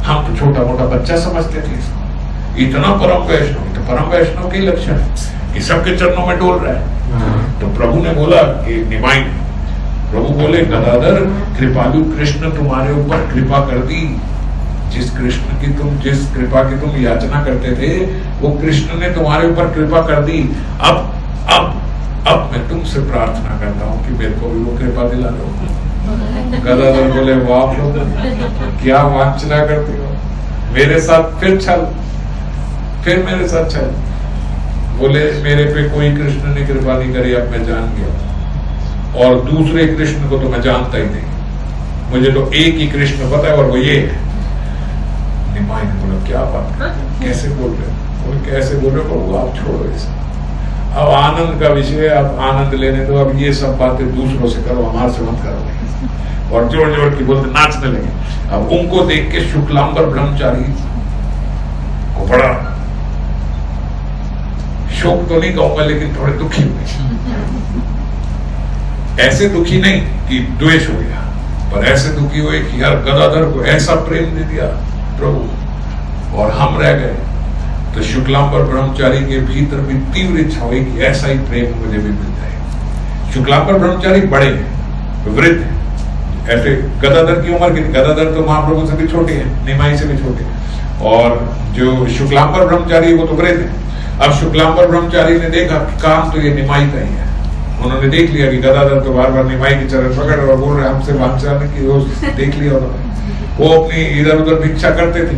हम तो छोटा मोटा बच्चा समझते थे इसको, इतना परम वैष्णव, तो परम वैष्णव के लक्षण है कि सबके चरणों में डोल रहा है। तो प्रभु ने बोला कि निमाई, प्रभु बोले गदाधर कृपालु कृष्ण तुम्हारे ऊपर कृपा कर दी, जिस कृपा की तुम याचना करते थे वो कृष्ण ने तुम्हारे ऊपर कृपा कर दी। अब मैं तुमसे प्रार्थना करता हूँ कि मेरे को भी वो कृपा दिला दो। गदाधर बोले वाह प्रभु क्या वांछना करते हो, मेरे साथ फिर मेरे साथ चल। बोले मेरे पे कोई कृष्ण ने कृपा नहीं करी, अब मैं जान गया, और दूसरे कृष्ण को तो मैं जानता ही नहीं, मुझे तो एक ही कृष्ण पता है और वो ये है। निमाई ने बोला क्या बात, कैसे बोल रहे हो? बोले कैसे बोल रहे हो, आप छोड़ो इसे, अब आनंद का विषय, अब आनंद लेने दो, अब ये सब बातें दूसरों से करो, हमारे से मत करो। और जोर जोर की बोलते नाचने लगे। अब उनको देख के शुक्लांबर ब्रह्मचारी को बड़ा शोक तो नहीं कहूंगा, लेकिन थोड़े दुखी हुए। ऐसे दुखी नहीं कि द्वेष हो गया, पर ऐसे दुखी हुए कि यार गदाधर को ऐसा प्रेम दे दिया प्रभु और हम रह गए। तो शुक्लांबर ब्रह्मचारी के भीतर भी तीव्र इच्छा हुई कि ऐसा ही प्रेम मुझे भी मिल जाए। शुक्लांबर ब्रह्मचारी बड़े हैं, वृद्ध हैं, ऐसे गदाधर की उम्र की, गदाधर तो महाप्रभु से भी छोटे हैं, निमाई से भी छोटे हैं, और जो शुक्लांबर ब्रह्मचारी वो तो वृद्ध है। अब शुक्लांबर ब्रह्मचारी ने देखा कि काम तो ये निमाई का ही है, उन्होंने देख लिया कि गदाधर तो बार बार निमाई के चरण पकड़ और बोल रहे हमसे वांछा की रोज देख लिया उन्होंने, वो अपनी इधर उधर भिक्षा करते थे।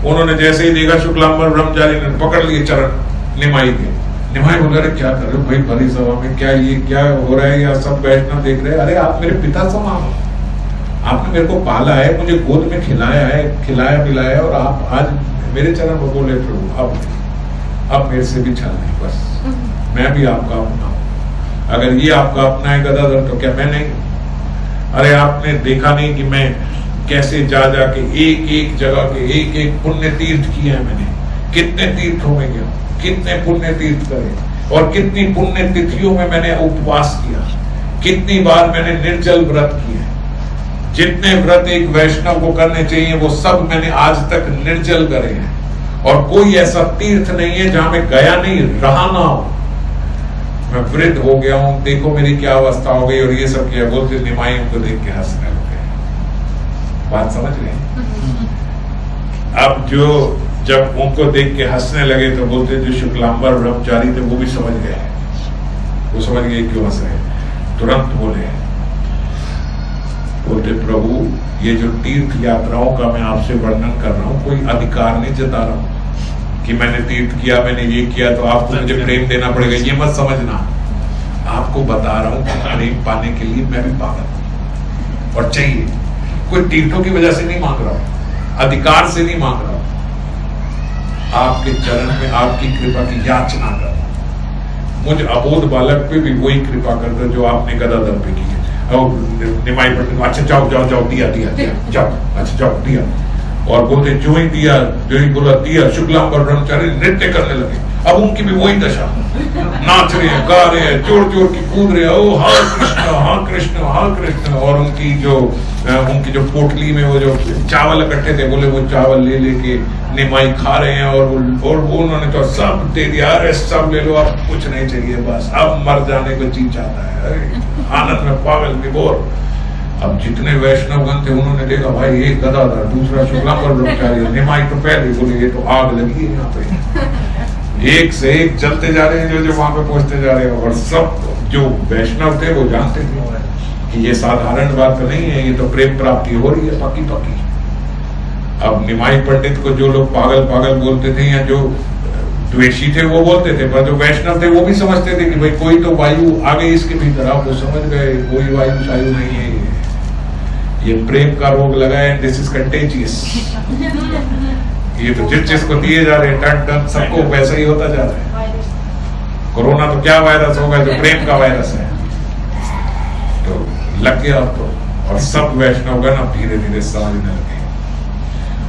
उन्होंने जैसे ही देखा शुक्लांबर ब्रह्मचारी ने पकड़ लिए चरण निमाई के। निमाई बोल रहे क्या कर रहे हो भाई भरी सभा में, क्या हो रहा है, या सब वैष्णव देख रहे हैं, अरे आप मेरे पिता समान हो, आपने मेरे को पाला है, मुझे गोद में खिलाया पिलाया, और आप आज मेरे चरण में बोले प्रभु अब मेरे से भी चल नहीं, बस मैं भी आपका अपना हूं। अगर ये आपका अपना है गदाधर तो क्या मैं नहीं? अरे आपने देखा नहीं कि मैं कैसे जा जाके एक एक जगह के एक एक पुण्य तीर्थ किए हैं मैंने, कितने तीर्थों में गया, कितने पुण्य तीर्थ करे, और कितनी पुण्य तिथियों में मैंने उपवास किया, कितनी बार मैंने निर्जल व्रत किए। जितने व्रत एक वैष्णव को करने चाहिए वो सब मैंने आज तक निर्जल करे हैं, और कोई ऐसा तीर्थ नहीं है जहां मैं गया नहीं, रहा ना हो। मैं वृद्ध हो गया हूं, देखो मेरी क्या अवस्था हो गई, और ये सब किया। बोलते निमाई उनको देख के हंसने लगे। बात समझ गए? अब जब उनको देख के हंसने लगे तो बोलते जो शुक्लांबर ब्रह्मचारी थे वो भी समझ गए, वो समझ गए क्यों हंस रहे। तुरंत बोले बोलते प्रभु ये जो तीर्थ यात्राओं का मैं आपसे वर्णन कर रहा हूँ, कोई अधिकार नहीं जता रहा हूँ कि मैंने तीर्थ किया, मैंने ये किया तो आपको मुझे प्रेम देना पड़ेगा, ये मत समझना। आपको बता रहा हूँ कि प्रेम पाने के लिए मैं भी पागल हूँ और चाहिए। कोई तीर्थों की वजह से नहीं मांग रहा हूँ, अधिकार से नहीं मांग रहा हूँ, आपके चरण में आपकी कृपा की याचना कर रहा हूँ। मुझ अबोध बालक पे भी वही कृपा करते जो आपने गदाधर पे की है। निमाई पढ़ते, अच्छा जाओ जाओ जाओ, दिया दिया दिया, जाओ, अच्छा जाओ दिया। और बोलते जो ही दिया, जो ही बोला दिया, शुक्लांबर ब्रह्मचारी नृत्य करने लगे। अब उनकी भी वही दशा, नाच रहे हैं, गा रहे हैं, जोर जोर की कूद रहे हैं, ओ हरे कृष्ण हरे कृष्ण हरे कृष्ण। और उनकी जो पोटली में वो जो चावल इकट्ठे थे, बोले वो चावल ले लेके निमाई खा रहे हैं। और वो उन्होंने तो सब दे दिया, अरे सब ले लो, अब कुछ नहीं चाहिए, बस अब मर जाने को जी चाहता है, अरे आनंद में पागल विभोर। अब जितने वैष्णवगण थे उन्होंने देखा भाई एक गदाधर, दूसरा शुक्लांबर ब्रह्मचारी, निमाई तो पहले बोले ये तो आग लगी है यहाँ पे। एक से एक चलते जा रहे हैं जो वहां पे पहुंचते जा रहे हैं। और सब जो वैष्णव थे वो जानते थे कि ये साधारण बात तो नहीं है, ये तो प्रेम प्राप्ति हो रही है पक्की पक्की। अब निमाई पंडित को जो लोग पागल पागल बोलते थे या जो द्वेषी थे वो बोलते थे, पर जो वैष्णव थे वो भी समझते थे कि भाई कोई तो वायु आ गई इसके भीतर। आप वो समझ गए कोई वायु शायु नहीं है, ये प्रेम का रोग लगा है, दिस इज कंटेजियस। ये तो जिस चीज को दिए जा रहे हैं टन टन सबको वैसा ही होता जा रहा है। कोरोना तो क्या वायरस होगा जो प्रेम का वायरस है। तो लग गया अब तो, और सब वैष्णवगण अब धीरे धीरे समझने लगे।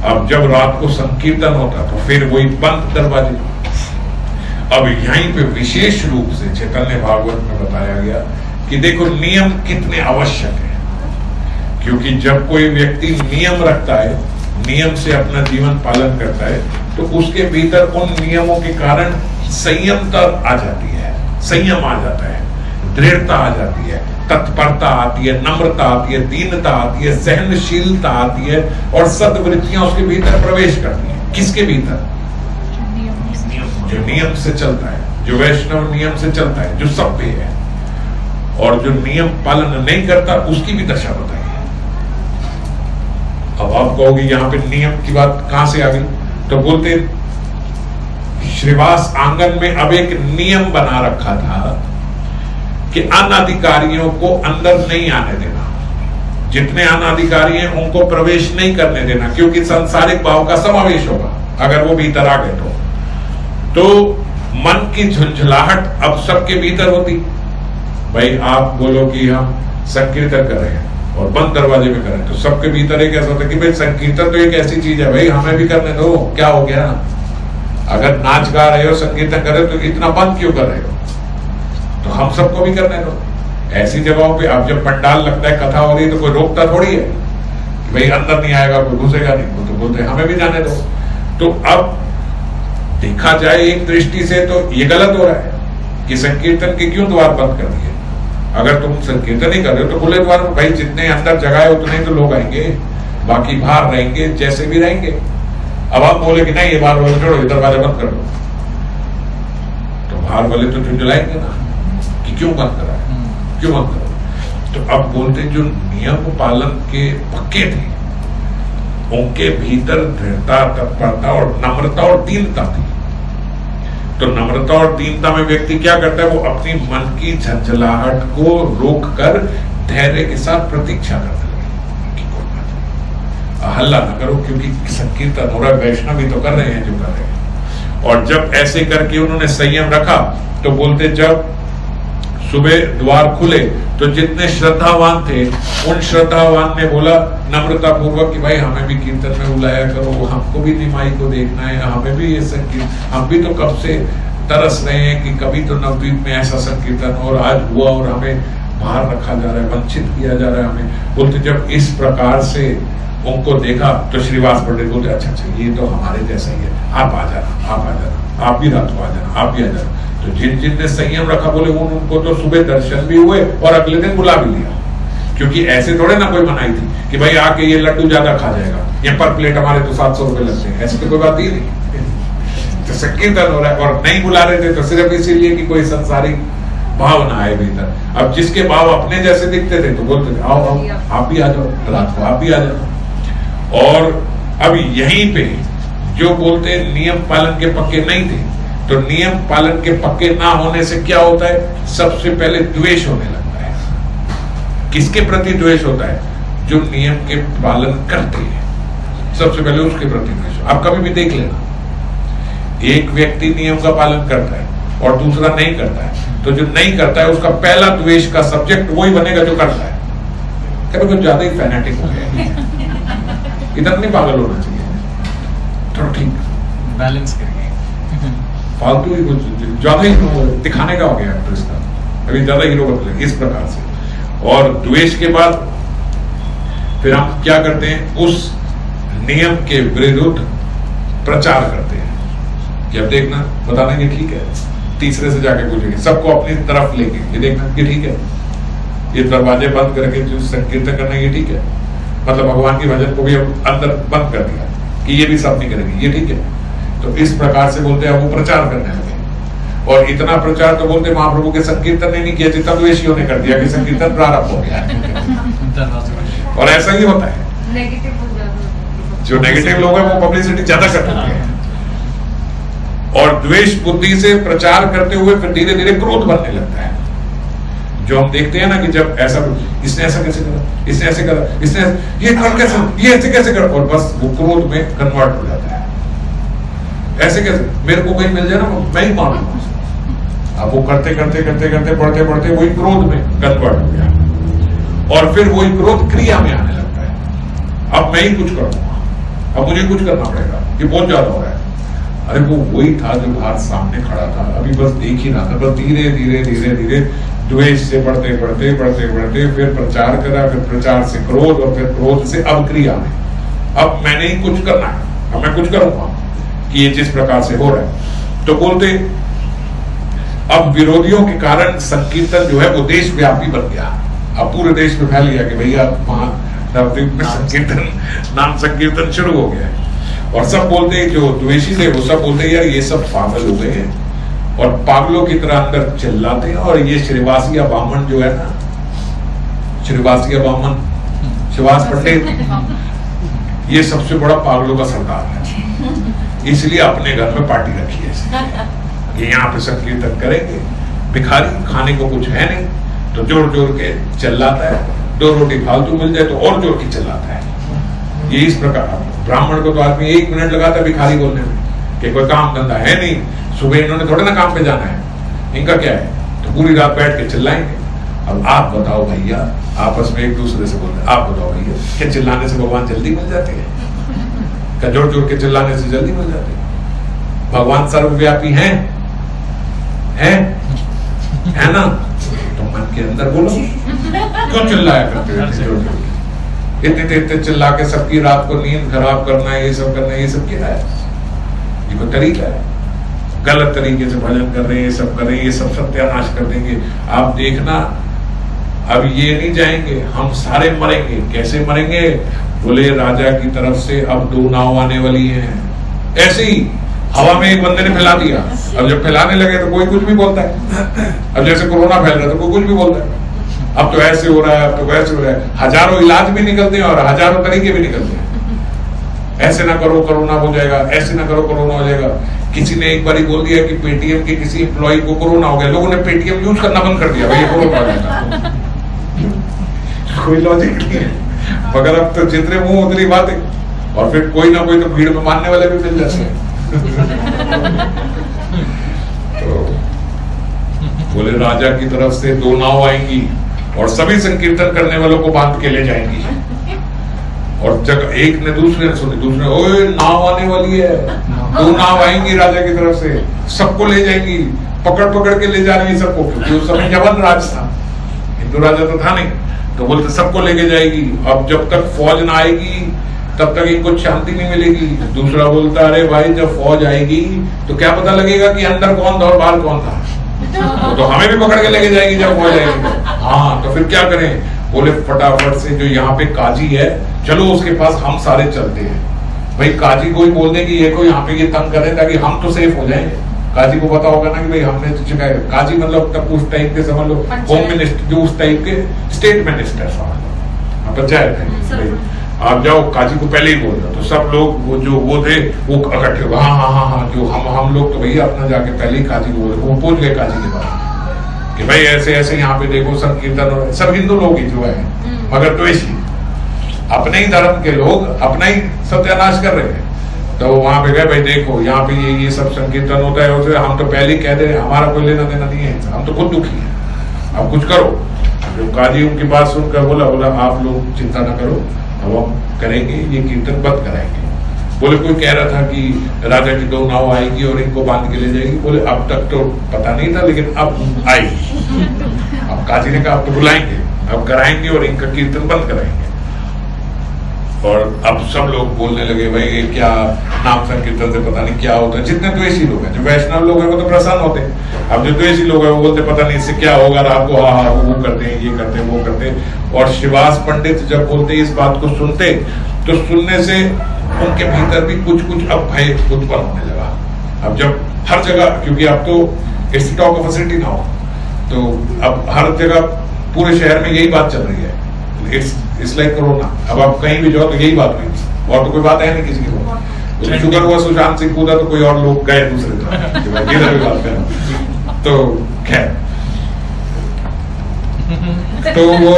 अब जब रात को संकीर्तन होता तो फिर वही बंद दरवाजे। अब यहीं पे विशेष रूप से चैतन्य भागवत में बताया गया कि देखो नियम कितने आवश्यक है। क्योंकि जब कोई व्यक्ति नियम रखता है, नियम से अपना जीवन पालन करता है, तो उसके भीतर उन नियमों के कारण संयमता आ जाती है, संयम आ जाता है, दृढ़ता आ जाती है, तत्परता आती है, नम्रता आती है, दीनता आती है, सहनशीलता आती है, और सद्वृत्तियां उसके भीतर प्रवेश करती हैं। किसके भीतर? जो नियम से चलता है, जो वैष्णव नियम से चलता है, जो सब पे है। और जो नियम पालन नहीं करता उसकी भी दशा बताई। अब आप कहोगे यहाँ पे नियम की बात कहां से आ गई? तो बोलते श्रीवास आंगन में अब एक नियम बना रखा था कि अनाधिकारियों को अंदर नहीं आने देना, जितने अनाधिकारी हैं उनको प्रवेश नहीं करने देना, क्योंकि सांसारिक भाव का समावेश होगा अगर वो भीतर आ गए तो मन की झुंझलाहट अब सबके भीतर होती। भाई आप बोलो कि हम संकीर्तन कर रहे हैं और बंद दरवाजे में करें, तो सबके भीतर एक ऐसा होता है कि भाई संकीर्तन तो एक ऐसी चीज है, भाई हमें भी करने दो, क्या हो गया? अगर नाच गा रहे हो, संकीर्तन कर रहे हो, तो इतना बंद क्यों कर रहे हो? तो हम सबको भी करने दो। ऐसी जगहों पे अब जब पंडाल लगता है, कथा हो रही है, तो कोई रोकता थोड़ी है कि भाई अंदर नहीं आएगा, कोई घुसेगा नहीं, तो बोलते हमें भी जाने दो। तो अब देखा जाए एक दृष्टि से तो ये गलत हो रहा है कि संकीर्तन के क्यों द्वार बंद कर दिए। अगर तुम संकीर्तन नहीं कर रहे हो तो खुले द्वार में भाई जितने अंदर जगह है उतने तो लोग आएंगे, बाकी बाहर रहेंगे जैसे भी रहेंगे। अब आप बोले कि नहीं ये बाहर वाले छोड़ो, दरवाजा बंद कर दो, तो बाहर वाले तो झुंझलाएंगे ना कि क्यों बंद करा है, क्यों बंद करो। तो अब बोलते जो नियम पालन के पक्के थे उनके भीतर दृढ़ता, तत्परता और नम्रता और दीनता थी। तो नम्रता और दीनता में व्यक्ति क्या करता है? वो अपनी मन की झंझलाहट को रोककर धैर्य के साथ प्रतीक्षा करने लगे कि कोई बात नहीं, हल्ला न करो, क्योंकि संकीर्तन हो रहा है, वैष्णव भी तो कर रहे हैं जो कर रहे हैं। और जब ऐसे करके उन्होंने संयम रखा तो बोलते जब सुबह द्वार खुले तो जितने श्रद्धावान थे उन श्रद्धावान ने बोला नम्रता पूर्वक कि भाई हमें भी कीर्तन में बुलाया करो, हमको भी निमाई को देखना है, हमें भी ये संकीर्तन, हम भी तो कब से तरस रहे हैं कि कभी तो नवद्वीप में ऐसा संकीर्तन और आज हुआ और हमें बाहर रखा जा रहा है, वंचित किया जा रहा है हमें। बोलते जब इस प्रकार से उनको देखा तो श्रीवास पंडित बोलते अच्छा ये तो हमारे जैसा ही है, आप आ जाना, आप आ जाना, आप भी रात को आ जाना, आप भी आ जाना। तो जिन जिन ने संयम रखा बोले उनको तो सुबह दर्शन भी हुए और अगले दिन बुला भी लिया, क्योंकि ऐसे थोड़े ना कोई मनाई थी कि भाई आके ये लड्डू ज्यादा खा जाएगा, ये पर प्लेट हमारे तो 700 रुपए लगते हैं, ऐसी तो कोई बात ही नहीं। तो संकीर्तन हो रहा है और नहीं बुला रहे थे तो सिर्फ इसीलिए कि कोई संसारिक भावना है भीतर। अब जिसके भाव अपने जैसे दिखते थे तो बोलते थे आओ आओ आप भी आ जाओ, रात को आप भी आ जाओ। और अब यहीं पे जो बोलते नियम पालन के पक्के नहीं थे, तो नियम पालन के पक्के ना होने से क्या होता है, सबसे पहले द्वेष होने लगता है। किसके प्रति द्वेष होता है? जो नियम के पालन करते हैं, सबसे पहले उसके प्रति द्वेष। आप कभी भी देख लेना, एक व्यक्ति नियम का पालन करता है और दूसरा नहीं करता है, तो जो नहीं करता है उसका पहला द्वेष का सब्जेक्ट वही बनेगा जो करता है। कभी कुछ ज्यादा ही फैनेटिक हो गया, इधर नहीं पागल होना चाहिए, थोड़ा ठीक बैलेंस करिए। फालतू ही कुछ ज्यादा ही दिखाने का हो गया एक्ट्रेस का, अभी ज्यादा हीरो बदले इस प्रकार से। और द्वेष के बाद फिर हम क्या करते हैं, उस नियम के विरुद्ध प्रचार करते हैं कि अब देखना, बता देंगे ठीक है, तीसरे से जाके पूछेंगे, सबको अपनी तरफ लेके, ये देखना ये ठीक है, ये दरवाजे बंद करके जो संकीर्तन करना ये ठीक है, मतलब भगवान की भजन को भी अब अंदर बंद कर दिया कि ये भी सब नहीं करेंगे, ये ठीक है। तो इस प्रकार से बोलते हैं, वो प्रचार करने लगे। और इतना प्रचार तो बोलते महाप्रभु के संकीर्तन ने नहीं किया, जितना द्वेषियों ने कर दिया कि संकीर्तन प्रारंभ हो गया। और ऐसा ही होता है, जो नेगेटिव लोग हैं वो पब्लिसिटी ज्यादा कर देते हैं, और द्वेष बुद्धि से प्रचार करते हुए फिर धीरे धीरे क्रोध बनने लगता है। जो हम देखते हैं ना कि जब ऐसा, इसने ऐसा कैसे करा, इसने ऐसे करा, इसने ये कर कैसे, ये ऐसे कैसे कर, और बस वो क्रोध में कन्वर्ट हो जाता है। ऐसे कैसे, मेरे को कहीं मिल जाए ना मैं ही मान लूंगा। अब वो करते करते करते करते पढ़ते पढ़ते वही क्रोध में कन्वर्ट हो गया, और फिर वही क्रोध क्रिया में आने लगता है। अब मैं ही कुछ करूंगा, अब मुझे कुछ करना पड़ेगा, ये बहुत ज्यादा हो रहा है। अरे वो वही था जो बाहर सामने खड़ा था, अभी बस देख ही रहा था, बस धीरे धीरे धीरे धीरे द्वेष से बढ़ते बढ़ते बढ़ते बढ़ते फिर प्रचार करा, फिर प्रचार से क्रोध, और फिर क्रोध से अब क्रिया में, अब मैंने ही कुछ करना है, अब मैं कुछ करूंगा, कि ये जिस प्रकार से हो रहा है। तो बोलते अब विरोधियों के कारण संकीर्तन जो है वो देशव्यापी बन गया, अब पूरे देश में फैल गया कि भैया वहां नवद्वीप में संकीर्तन, नाम संकीर्तन शुरू हो गया है। और सब बोलते हैं, जो द्वेषी थे वो सब बोलते हैं यार ये सब पागल हो गए हैं, और पागलों की तरह अंदर चिल्लाते हैं। और ये श्रीवासिया ब्राह्मण जो है ना, श्रीवासिया ब्राह्मण, शिवास पंडित, ये सबसे बड़ा पागलों का सरदार है, इसलिए अपने घर में पार्टी रखी है कि यहाँ पे संकीर्तन करेंगे। भिखारी, खाने को कुछ है नहीं, तो जोर जोर के चिल्लाता है, 2 रोटी फालतू मिल जाए तो और जोर की चिल्लाता है। ये इस प्रकार, ब्राह्मण को तो आदमी 1 मिनट लगाता है भिखारी बोलने में कि कोई काम धंधा है नहीं, सुबह इन्होंने थोड़े ना काम पे जाना है, इनका क्या है, तो पूरी रात बैठ के चिल्लाएंगे। अब आप बताओ भैया, आपस में एक दूसरे से बोलते हैं, आप बताओ भैया, क्या चिल्लाने से भगवान जल्दी मिल जाते हैं? क्या जोर जोर के चिल्लाने से जल्दी मिल जाते हैं? भगवान सर्वव्यापी हैं, है ना? तो मन के अंदर बोलो, क्यों चिल्लाया करते हैं? इतने चिल्ला के सबकी रात को नींद खराब करना है, ये सब करना है, ये सब क्या है? ये कोई तरीका है? गलत तरीके से भजन कर रहे हैं, ये सब कर रहे हैं, ये सब सत्यानाश कर देंगे। आप देखना, अब ये नहीं जाएंगे, हम सारे मरेंगे। कैसे मरेंगे? बोले राजा की तरफ से अब 2 नाव आने वाली हैं। ऐसे ही हवा में एक बंदे ने फैला दिया, अब जब फैलाने लगे तो कोई कुछ भी बोलता है। अब जैसे कोरोना फैल रहा है तो कोई कुछ भी बोलता है, अब तो ऐसे हो रहा है, अब तो वैसे हो रहा है। हजारों इलाज भी निकलते हैं और हजारों तरीके भी निकलते हैं। ऐसे ना करो कोरोना हो जाएगा, ऐसे ना करो कोरोना हो जाएगा। किसी ने एक बार ही बोल दिया कि पेटीएम के किसी एम्प्लॉय को कोरोना हो गया, लोगों ने पेटीएम यूज करना बंद कर दिया, भाई कोरोना हो जाएगा। कोई लॉजिक नहीं है, मगर अब तो जितने मुंह उतनी बातें, और फिर कोई ना कोई तो भीड़ में मानने वाले भी मिल जाते हैं। तो बोले राजा की तरफ से 2 नाव आएंगी और सभी संकीर्तन करने वालों को बांध के ले जाएंगी। और जब एक ने दूसरे ने सुनी, दूसरे, ओए नाव आने वाली है, 2 नाव आएंगी राजा की तरफ से, सबको ले जाएंगी, पकड़ पकड़ के ले जा रही है सबको, क्योंकि उस समय यवन राज था, हिंदू राजा तो था नहीं। तो बोलते सबको लेके जाएगी, अब जब तक फौज ना आएगी तब तक इनको शांति नहीं मिलेगी। दूसरा बोलता अरे भाई जब फौज आएगी तो क्या पता लगेगा कि अंदर कौन था और बाहर कौन था, तो हमें भी पकड़ के लेके जाएगी जब फौज आएगी। हाँ तो फिर क्या करें? बोले फटाफट से जो यहाँ पे काजी है, चलो उसके पास हम सारे चलते हैं। भाई काजी को ही बोल दे कि ये को यहाँ पे ये तंग करे ताकि हम तो सेफ हो जाएंगे। काजी को पता होगा ना कि भाई हमने तो शिकायत, काजी मतलब तब उस टाइप के समझ लो होम मिनिस्टर, जो उस टाइप के स्टेट मिनिस्टर समझ लो, पंचायत है। आप जाओ काजी को पहले ही बोल दो, तो सब लोग वो जो वो थे वो इकट्ठे, हाँ हाँ हाँ हाँ, जो हम लोग तो भैया अपना जाके पहले ही काजी को बोले, वो पहुंच गए काजी के पास कि भाई ऐसे ऐसे यहाँ पे देखो संकीर्तन, सब हिंदू लोग ही जो है, मगर तो ऐसी अपने ही धर्म के लोग अपना ही सत्यानाश कर रहे हैं। तो वहां पे गए, भाई देखो यहाँ पे ये सब संकीर्तन होता है, उसे हम तो पहले ही कह दे, हमारा कोई लेना देना नहीं है, हम तो खुद दुखी हैं, अब कुछ करो। जो काजी उनकी बात सुनकर बोला आप लोग चिंता न करो, अब हम करेंगे, ये कीर्तन बंद कराएंगे। बोले कोई कह रहा था कि राजा की 2 नाव आएगी और इनको बांध के ले जाएगी। बोले अब तक तो पता नहीं था, लेकिन अब आएगी। अब काजी ने कहा अब तो बुलाएंगे, अब कराएंगे और इनका कीर्तन बंद कराएंगे। और अब सब लोग बोलने लगे भाई ये क्या नाम संकीर्तन से पता नहीं क्या होता है। जितने द्वेषी लोग हैं, जो वैष्णव लोग हैं वो तो प्रसन्न होते हैं, अब जो द्वेषी लोग हैं वो बोलते पता नहीं इससे क्या होगा, रात को हाँ वो करते हैं, ये करते हैं, वो करते हैं। और श्रीवास पंडित जब बोलते इस बात को सुनते, तो सुनने से उनके भीतर भी कुछ अब भय उत्पन्न होने लगा। अब जब हर जगह, क्योंकि अब तो इंस्टीट्यूट ऑफ फैसिलिटी ना हो, तो अब हर जगह पूरे शहर में यही बात चल रही है, इट्स लाइक कोरोना। अब आप कहीं भी जाओ तो यही बात हुई, और तो कोई बात है नहीं किसी को। शुगर हुआ सुशांत सिंह कूदा तो कोई और लोग गए दूसरे तरफ, इधर भी बात करें तो खैर। तो वो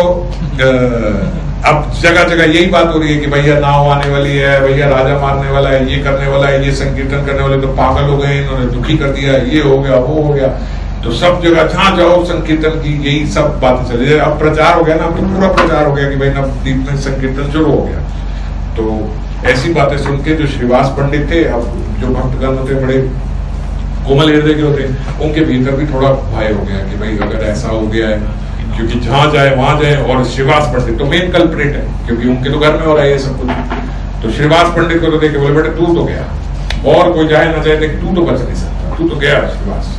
अब जगह जगह यही बात हो रही है कि भैया नाव आने वाली है, भैया राजा मारने वाला है, ये करने वाला है, ये संकीर्तन करने वाले तो पागल हो गए, इन्होंने दुखी कर दिया, ये हो गया वो हो गया। तो सब जगह जहां जाओ संकीर्तन की यही सब बातें चली। अब प्रचार हो गया ना, तो पूरा प्रचार हो गया कि भाई नवदीप में संकीर्तन शुरू हो गया। तो ऐसी बातें सुन के जो श्रीवास पंडित थे, अब जो भक्तगण होते बड़े कोमल हृदय के होते, उनके भीतर भी थोड़ा भय हो गया कि भाई अगर ऐसा हो गया है, क्योंकि जहां जाए वहां जाए, और श्रीवास पंडित तो मेन कल्प्रिट है क्योंकि उनके तो घर में हो रहा है ये सब कुछ। तो श्रीवास पंडित को तो देखे बोले बेटे तू तो गया, और कोई जाए ना जाए, तू तो बच नहीं सकता, तू तो गया श्रीवास।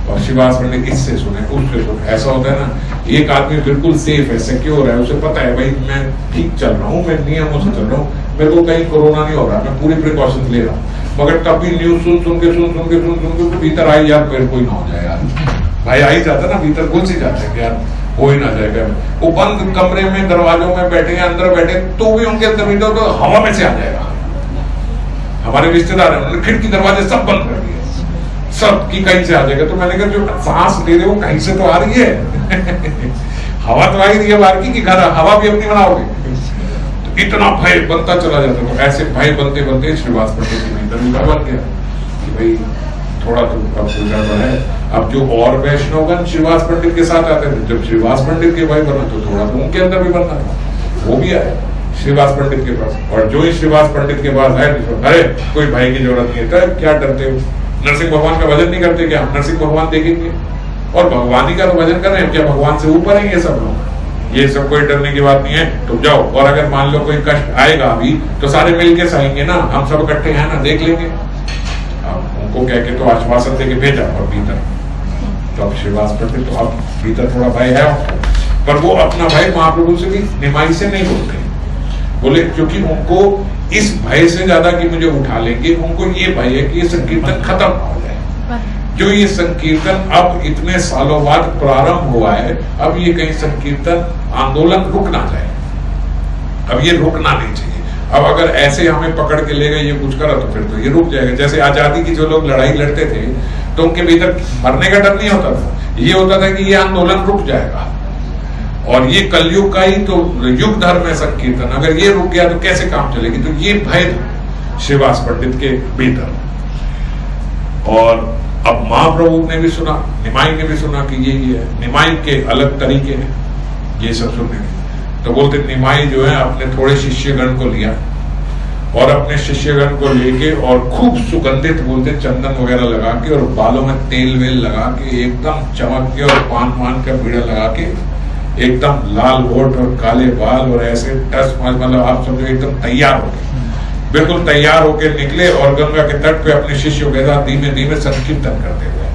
और श्रीवास पंडित इससे सुने उससे सुने। ऐसा होता है ना, एक आदमी बिल्कुल सेफ है, सिक्योर है, उसे पता है भाई मैं ठीक चल रहा हूँ, मैं नियमों से चल रहा हूँ, मेरे को कहीं कोरोना नहीं हो रहा, मैं पूरी प्रिकॉशन ले रहा हूँ। मगर तब भी न्यूज सुन के भीतर आई यार फिर कोई ना हो जाए यार, भाई आ ही जाता ना भीतर, घुस ही जाता है कि यार हो ही ना जाएगा। वो बंद कमरे में दरवाजों में बैठे हैं, अंदर बैठे, तो भी उनके अंदर भीतर तो हवा में से आ जाएगा। हमारे रिश्तेदार है, उन्होंने खिड़की दरवाजे सब बंद कर दिए, सब की कहीं से आ जाएगा। तो मैंने कहा जो सांस ले रहे हो कहीं से तो आ रही है हवा तो आ ही रही है बाहर की, घर हवा भी अपनी बनाओगे। तो इतना भय बनता चला जाता। तो ऐसे भय बनते बनते श्रीवास पंडित के भीतर भी बन गया कि भाई थोड़ा तो अब गड़बड़ है। अब जो और वैष्णवगण श्रीवास पंडित के साथ आते थे, जब श्रीवास पंडित के भाई बना तो थोड़ा तो उनके अंदर भी बनना था, वो भी आए श्रीवास पंडित के पास। और जो ही श्रीवास पंडित के पास आए, अरे कोई भाई की जरूरत नहीं है, क्या डरते हो, नरसिंह भगवान का भजन नहीं करते क्या? नरसिंह भगवान देखेंगे और भगवानी का तो भजन कर रहे हैं, क्या भगवान से ऊपर है ये सब लोग? ये सब कोई डरने की बात नहीं है, तुम जाओ। और अगर मान लो कोई कष्ट आएगा अभी तो सारे मिलके सहेंगे ना, हम सब इकट्ठे हैं ना, देख लेंगे। उनको कह के तो आश्वासन देके भेजा और भीतर तो अब श्रीवास पंडित तो अब भीतर थोड़ा भय है, पर वो अपना भय महाप्रभु से भी निमाई से नहीं बोलते, बोले क्योंकि उनको इस भय से ज्यादा कि मुझे उठा लेंगे, उनको ये भय है कि ये संकीर्तन खत्म हो जाए। जो ये संकीर्तन अब इतने सालों बाद प्रारंभ हुआ है, अब ये कहीं संकीर्तन आंदोलन रुक ना जाए, अब ये रुकना नहीं चाहिए। अब अगर ऐसे हमें पकड़ के ले गए ये कुछ करा तो फिर तो ये रुक जाएगा। जैसे आजादी की जो लोग लड़ाई लड़ते थे तो उनके भीतर मरने का डर नहीं होता था, ये होता था कि ये आंदोलन रुक जाएगा। और ये कलयुग का ही तो युग धर्म है संकीर्तन, अगर ये रुक गया तो कैसे काम चलेगी? तो ये भय श्रीवास पंडित के भीतर। और अब महाप्रभु ने भी सुना, निमाई ने भी सुना कि यही है, निमाई के अलग तरीके हैं ये सब सुनने के। तो बोलते निमाई जो है अपने थोड़े शिष्यगण को लिया और अपने शिष्यगण को लेके और खूब सुगंधित बोलते चंदन वगैरह लगा के और बालों में तेल वेल लगा के एकदम चमक के और पान वान का पीड़ा लगा के एकदम लाल होठ और काले बाल और ऐसे टस मतलब आप समझो एकदम तैयार हो गए, बिल्कुल तैयार होके निकले और गंगा के तट पे अपने शिष्यों के साथ धीमे धीमे संकीर्तन करते हुए।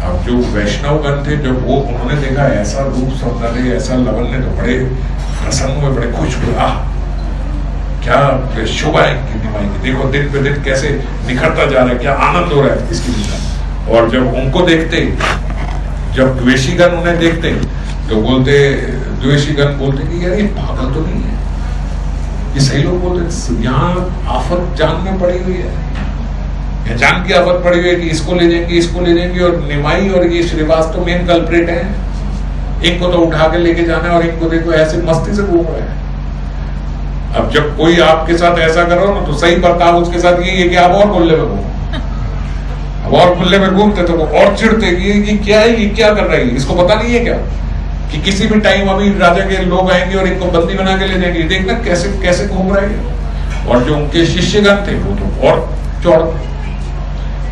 अब जो वैष्णवगण थे जब वो उन्होंने देखा ऐसा रूप सौंदर्य ऐसा लवण्य तो बड़े प्रसन्न हुए, बड़े खुश हुए। क्या शोभा है इनकी निमाई की, देखो दिन पे दिन कैसे निखरता जा रहा है, क्या आनंद हो रहा है इसकी लीला। और जब उनको देखते, जब द्वेषीगण उन्हें देखते तो बोलते, द्वेषीगण बोलते कि यार ये पागल तो नहीं है, ये सही लोग बोलते यहाँ आफत जान में पड़ी हुई है, जान की आफत पड़ी हुई है कि इसको ले जाएंगे, इसको ले जाएंगे। और निमाई और ये श्रीवास्तव तो मेन कल्प्रेट है, इनको तो उठा के लेके जाना है और इनको देखो ऐसे मस्ती से घूम रहे हैं। अब जब कोई आपके साथ ऐसा करो ना तो सही बर्ताव उसके साथ यही है कि आप और खुले में घूमो, अब और खुले में घूमते तो वो और चिढ़ते कि ये क्या है, ये क्या कर रही है, इसको पता नहीं है क्या कि किसी भी टाइम अभी राजा के लोग आएंगे और इनको बंदी बना के ले जाएंगे, देखना कैसे कैसे घूम रहे हैं। और जो उनके शिष्यगण थे वो तो और चौड़ते,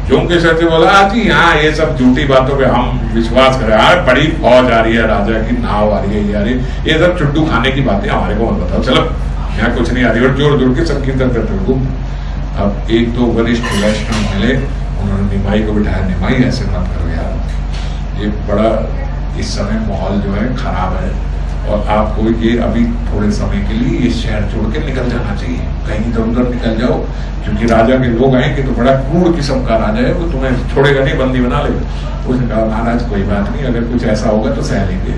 जो उनके साथ बोला जी हाँ ये सब झूठी बातों पे हम विश्वास करें, यार बड़ी फौज आ रही है, राजा की नाव आ रही है, यार ये सब चुट्टू खाने की बातें हमारे को मत बताओ, चलो यहाँ कुछ नहीं आ रही। और जोर जोर के संकीर्तन करते हुए अब एक दो वरिष्ठ वैष्णव मिले, उन्होंने निमाई को बिठाया, निमाई ऐसे मत करो यार, ये बड़ा इस समय माहौल जो है खराब है और आपको ये अभी थोड़े समय के लिए ये शहर छोड़ के निकल जाना चाहिए, कहीं इधर उधर निकल जाओ, क्योंकि राजा के लोग आएंगे तो बड़ा क्रूर किस्म का राजा है, वो तुम्हें छोड़ेगा नहीं, बंदी बना लेगा। उसने कहा महाराज कोई बात नहीं, अगर कुछ ऐसा होगा तो सह लेंगे,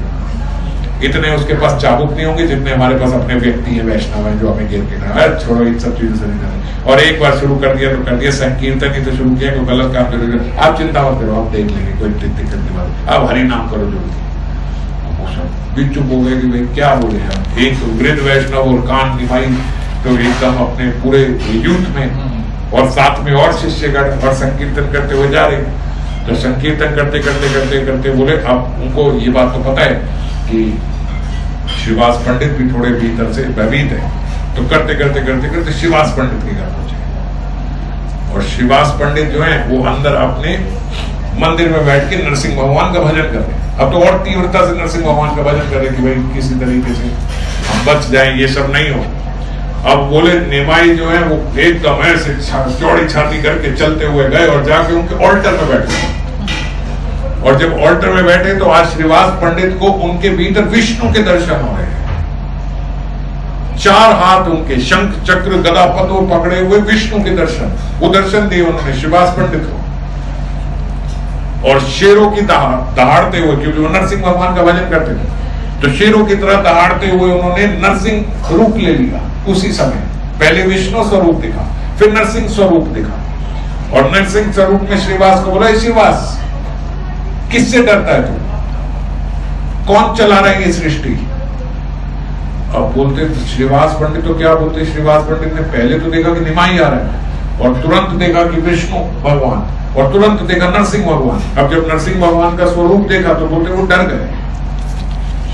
इतने उसके पास चाबुक नहीं होंगे जितने हमारे पास अपने व्यक्ति हैं, वैष्णव हैं जो हमें घेर के खड़ा, छोड़ो इन सब चीजों से नहीं करना। और एक बार शुरू कर दिया तो कर दिया, संकीर्तन ही तो शुरू किया, कोई गलत काम करोगे आप चिंता मत करो, आप देख लेंगे, कोई दिक्कत नहीं बात, आप हरि नाम करो जो भी। चुप हो गए कि भाई क्या बोले हम, एक वृद्ध वैष्णव और कान निमाई तो एकदम अपने पूरे यूथ में और साथ में और शिष्यगण और संकीर्तन करते हुए जा रहे, तो संकीर्तन करते करते करते करते बोले अब उनको ये बात तो पता है कि श्रीवास पंडित भी थोड़े भीतर से भयभीत है, तो करते करते करते करते श्रीवास पंडित के घर पहुंचे। और श्रीवास पंडित जो है वो अंदर अपने मंदिर में बैठ के नरसिंह भगवान का भजन कर रहे, अब तो और तीव्रता से नरसिंह भगवान का भजन कर रहे कि भाई किसी तरीके से हम बच जाएं, ये सब नहीं हो। अब बोले निमाई जो है वो एकदम ऐसे चौड़ी छाती करके चलते हुए गए और जाके उनके ऑल्टर में बैठे, और जब ऑल्टर में बैठे तो आज श्रीवास पंडित को उनके भीतर विष्णु के दर्शन हो रहे हैं, चार हाथ उनके शंख चक्र गदा पद्म पकड़े हुए विष्णु के दर्शन, वो दर्शन दिए उन्होंने श्रीवास पंडित को। और शेरों की दहाड़ते हुए, क्योंकि वो नरसिंह भगवान का भजन करते थे, तो शेरों की तरह दहाड़ते हुए उन्होंने नरसिंह रूप ले लिया उसी समय। पहले विष्णु स्वरूप दिखा, फिर नरसिंह स्वरूप दिखा, और नरसिंह स्वरूप में श्रीवास को बोला श्रीवास किससे डरता है तू, कौन चला रहा है ये सृष्टि। अब बोलते श्रीवास पंडित तो क्या बोलते, श्रीवास पंडित ने पहले तो देखा कि निमाई आ रहा है, और तुरंत देखा कि विष्णु भगवान, और तुरंत देखा नरसिंह भगवान। अब जब नरसिंह भगवान का स्वरूप देखा तो बोलते वो डर गए,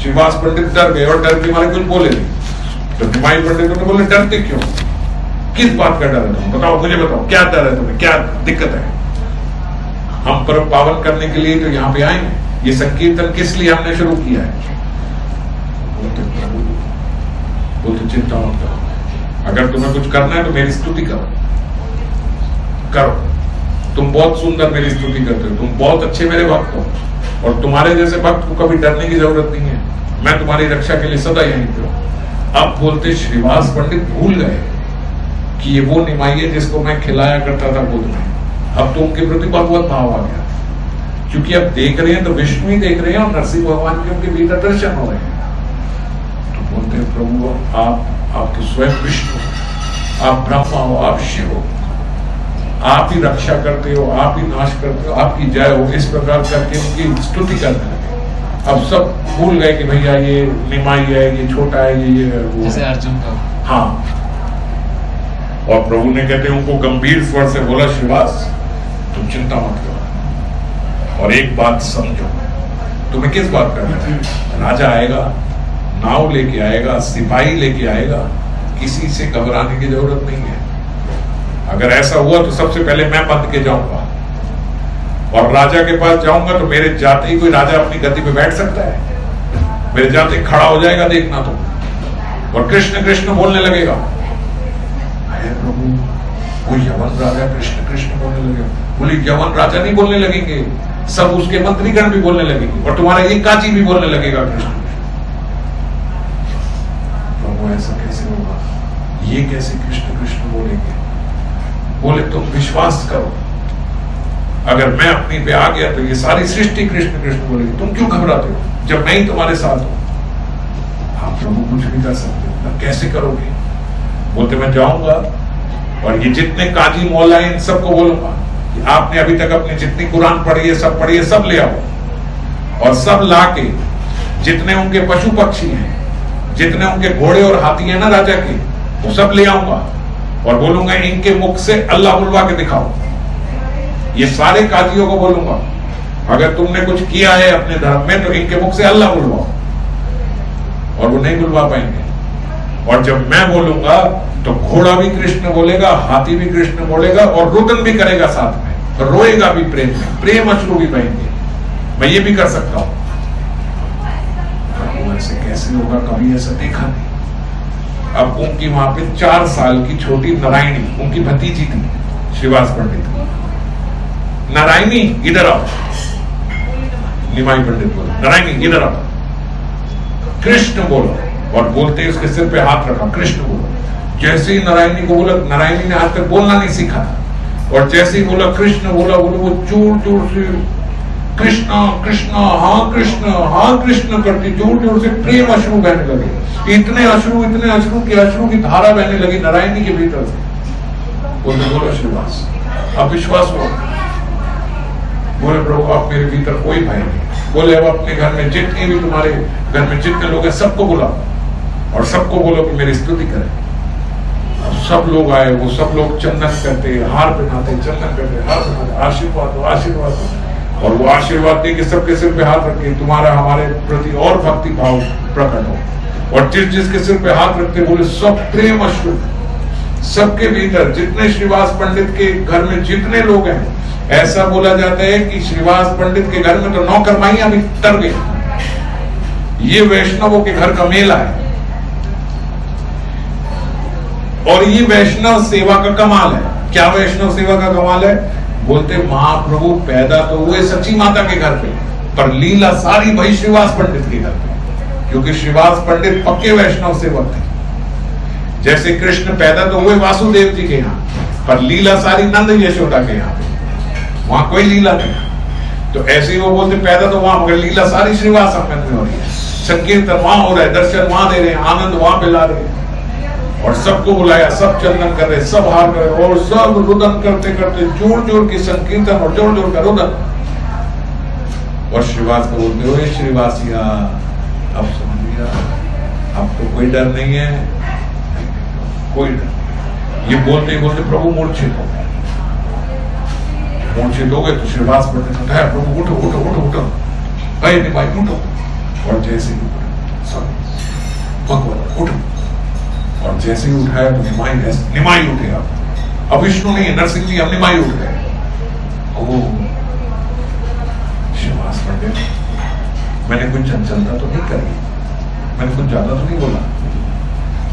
श्रीवास पंडित डर गए, और डर के मारे कुछ बोले नहीं। तो निमाई पंडित ने बोले डरते क्यों, किस बात का डर है तुम, बताओ मुझे, बताओ क्या डर है तुम्हें, क्या दिक्कत है। हम परम पावन करने के लिए तो यहाँ पे आए, ये संकीर्तन किस लिए हमने शुरू किया है। बोलते चिंता मत करो, अगर तुम्हें कुछ करना है तो मेरी स्तुति करो, तुम बहुत सुंदर मेरी स्तुति करते हो, तुम बहुत अच्छे मेरे भक्त हो, और तुम्हारे जैसे भक्त को कभी डरने की जरूरत नहीं है, मैं तुम्हारी रक्षा के लिए सदा यहीं पे हूं। अब बोलते श्रीवास पंडित भूल गए कि ये वो निमाई है जिसको मैं खिलाया करता था गोद में, अब तो उनके प्रति बहुत भाव आ गया, क्योंकि अब देख रहे हैं तो विष्णु ही देख रहे हैं और नरसिंह भगवान के उनके भीतर दर्शन हो रहे हैं। तो बोलते हैं प्रभु आप तो स्वयं विष्णु, आप ब्रह्मा हो, आप शिव हो, आप ही रक्षा करते हो, आप ही नाश करते हो, आपकी जय हो, इस प्रकार करके उनकी स्तुति करने लगे। अब सब भूल गए कि भैया ये निमाई है, ये छोटा है, ये वो जैसे अर्जुन का। हाँ, और प्रभु ने कहते हैं उनको गंभीर स्वर से बोला श्रीवास तुम चिंता मत करो, और एक बात समझो, तुम्हें किस बात करना है, राजा आएगा, नाव लेके आएगा, सिपाही लेके आएगा, किसी से घबराने की जरूरत नहीं है। अगर ऐसा हुआ तो सबसे पहले मैं बंद के जाऊंगा, और राजा के पास जाऊंगा तो मेरे जाते ही कोई राजा अपनी गद्दी पे बैठ सकता है, मेरे जाते खड़ा हो जाएगा देखना तो, और कृष्ण कृष्ण बोलने लगेगा। प्रभु वो यवन राजा कृष्ण कृष्ण बोलने लगेगा, बोले यवन राजा नहीं बोलने लगेंगे, सब उसके मंत्रीगण भी बोलने लगेंगे, और तुम्हारा एक काजी भी बोलने लगेगा कृष्ण। प्रभु ऐसा कैसे होगा, ये कैसे कृष्ण कृष्ण बोलेंगे? बोले तुम विश्वास करो, अगर मैं अपनी पे आ गया तो ये सारी सृष्टि कृष्ण कृष्ण बोलेगी, तुम क्यों घबराते हो जब मैं ही तुम्हारे साथ हूं? आप प्रभु कुछ नहीं कर सकते, कैसे करोगे? बोलते मैं जाऊंगा और ये जितने काजी मौला इन सबको बोलूंगा कि आपने अभी तक अपनी जितनी कुरान पढ़ी है सब ले आओ, और सब लाके जितने उनके पशु पक्षी हैं, जितने उनके घोड़े और हाथी हैं ना राजा के, वो सब ले आऊंगा और बोलूंगा इनके मुख से अल्लाह बुलवा के दिखाओ। ये सारे काजियों को बोलूंगा अगर तुमने कुछ किया है अपने धर्म में तो इनके मुख से अल्लाह बुलवाओ, और वो नहीं बुलवा पाएंगे। और जब मैं बोलूंगा तो घोड़ा भी कृष्ण बोलेगा, हाथी भी कृष्ण बोलेगा, और रुदन भी करेगा साथ में, तो रोएगा भी प्रेम में, प्रेम अश्रु भी बहेंगे। मैं ये भी कर सकता हूं। ऐसे कैसे होगा? कभी ऐसा देखा नहीं। अब उनकी वहां पे 4 साल की छोटी नारायणी, उनकी भतीजी थी श्रीवास पंडित की। नारायणी इधर आओ, निमाई पंडित बोलो, नारायणी इधर आओ, कृष्ण बोलो। और बोलते उसके सिर पे हाथ रखा, कृष्ण बोलो। जैसे ही नारायणी को बोला, नारायणी ने आज तक बोलना नहीं सीखा था, और जैसे ही बोला कृष्ण बोला, बोले वो जोर जोर से कृष्णा कृष्णा हाँ कृष्ण करती जोर जोर से प्रेम अश्रु बहने लगे। इतने अश्रु की अश्रु की धारा बहने लगी नारायणी के भीतर से। बोलो श्रीवास, अब विश्वास हो। बोले प्रभु आप मेरे भीतर कोई भय नहीं। बोले अब अपने घर में जितने भी तुम्हारे घर में जितने लोग हैं सबको बुलाओ और सबको बोलो कि मेरी स्तुति करें। अब सब लोग आए, वो सब लोग चंदन करते, हार पहनाते, चंदन करते, हार पहनाते, आशीर्वाद दो आशीर्वाद दो। और वो आशीर्वाद दे के सबके सिर पे हाथ रखे, तुम्हारा हमारे प्रति और भक्ति भाव प्रकट हो। और जिस जिसके सिर पे हाथ रखते बोले सब प्रेम अश्रु, सबके भीतर जितने श्रीवास पंडित के घर में जितने लोग हैं, ऐसा बोला जाता है कि श्रीवास पंडित के घर में तो 9 करमाइयां भी तर गई। ये वैष्णवों के घर का मेला है, और ये वैष्णव सेवा का कमाल है। क्या वैष्णव सेवा का कमाल है? बोलते महाप्रभु पैदा तो हुए सच्ची माता के घर पे, पर लीला सारी भाई श्रीवास पंडित के घर पे, क्योंकि श्रीवास पंडित पक्के वैष्णव सेवक थे। जैसे कृष्ण पैदा तो हुए वासुदेव जी के यहाँ, पर लीला सारी नंद यशोदा के यहाँ पे, वहां कोई लीला नहीं। तो ऐसे ही वो बोलते पैदा तो वहां, मगर लीला सारी श्रीवास में हो रही है। संकीर्तन वहां हो रहा है, दर्शन वहां दे रहे हैं, आनंद वहां पे ला रहे हैं। और सबको बुलाया, सब चंदन कर रहे, सब हार कर रहे, और सब रुदन करते करते जोर जोर की संकीर्तन और जोर जोर का रुदन। और श्रीवास को बोलते हुए श्रीवासिया अब समझ लिया, अब तो कोई डर नहीं है, कोई डर। ये बोलते ही बोलते प्रभु मूर्छित हो गए। मूर्छित हो गए तो श्रीवास बोलते उठाया, प्रभु उठो उठो उठो उठो, अरे निमाई उठो। और जैसे ही भगवान उठो, और जैसे ही उठाया तो निमाई उठे। अब विष्णु नहीं है, नरसिंह जी, अब निमाई उठ गए। श्रीवास पंडित, मैंने कुछ चंचलता तो नहीं करी, मैंने कुछ ज्यादा तो नहीं बोला,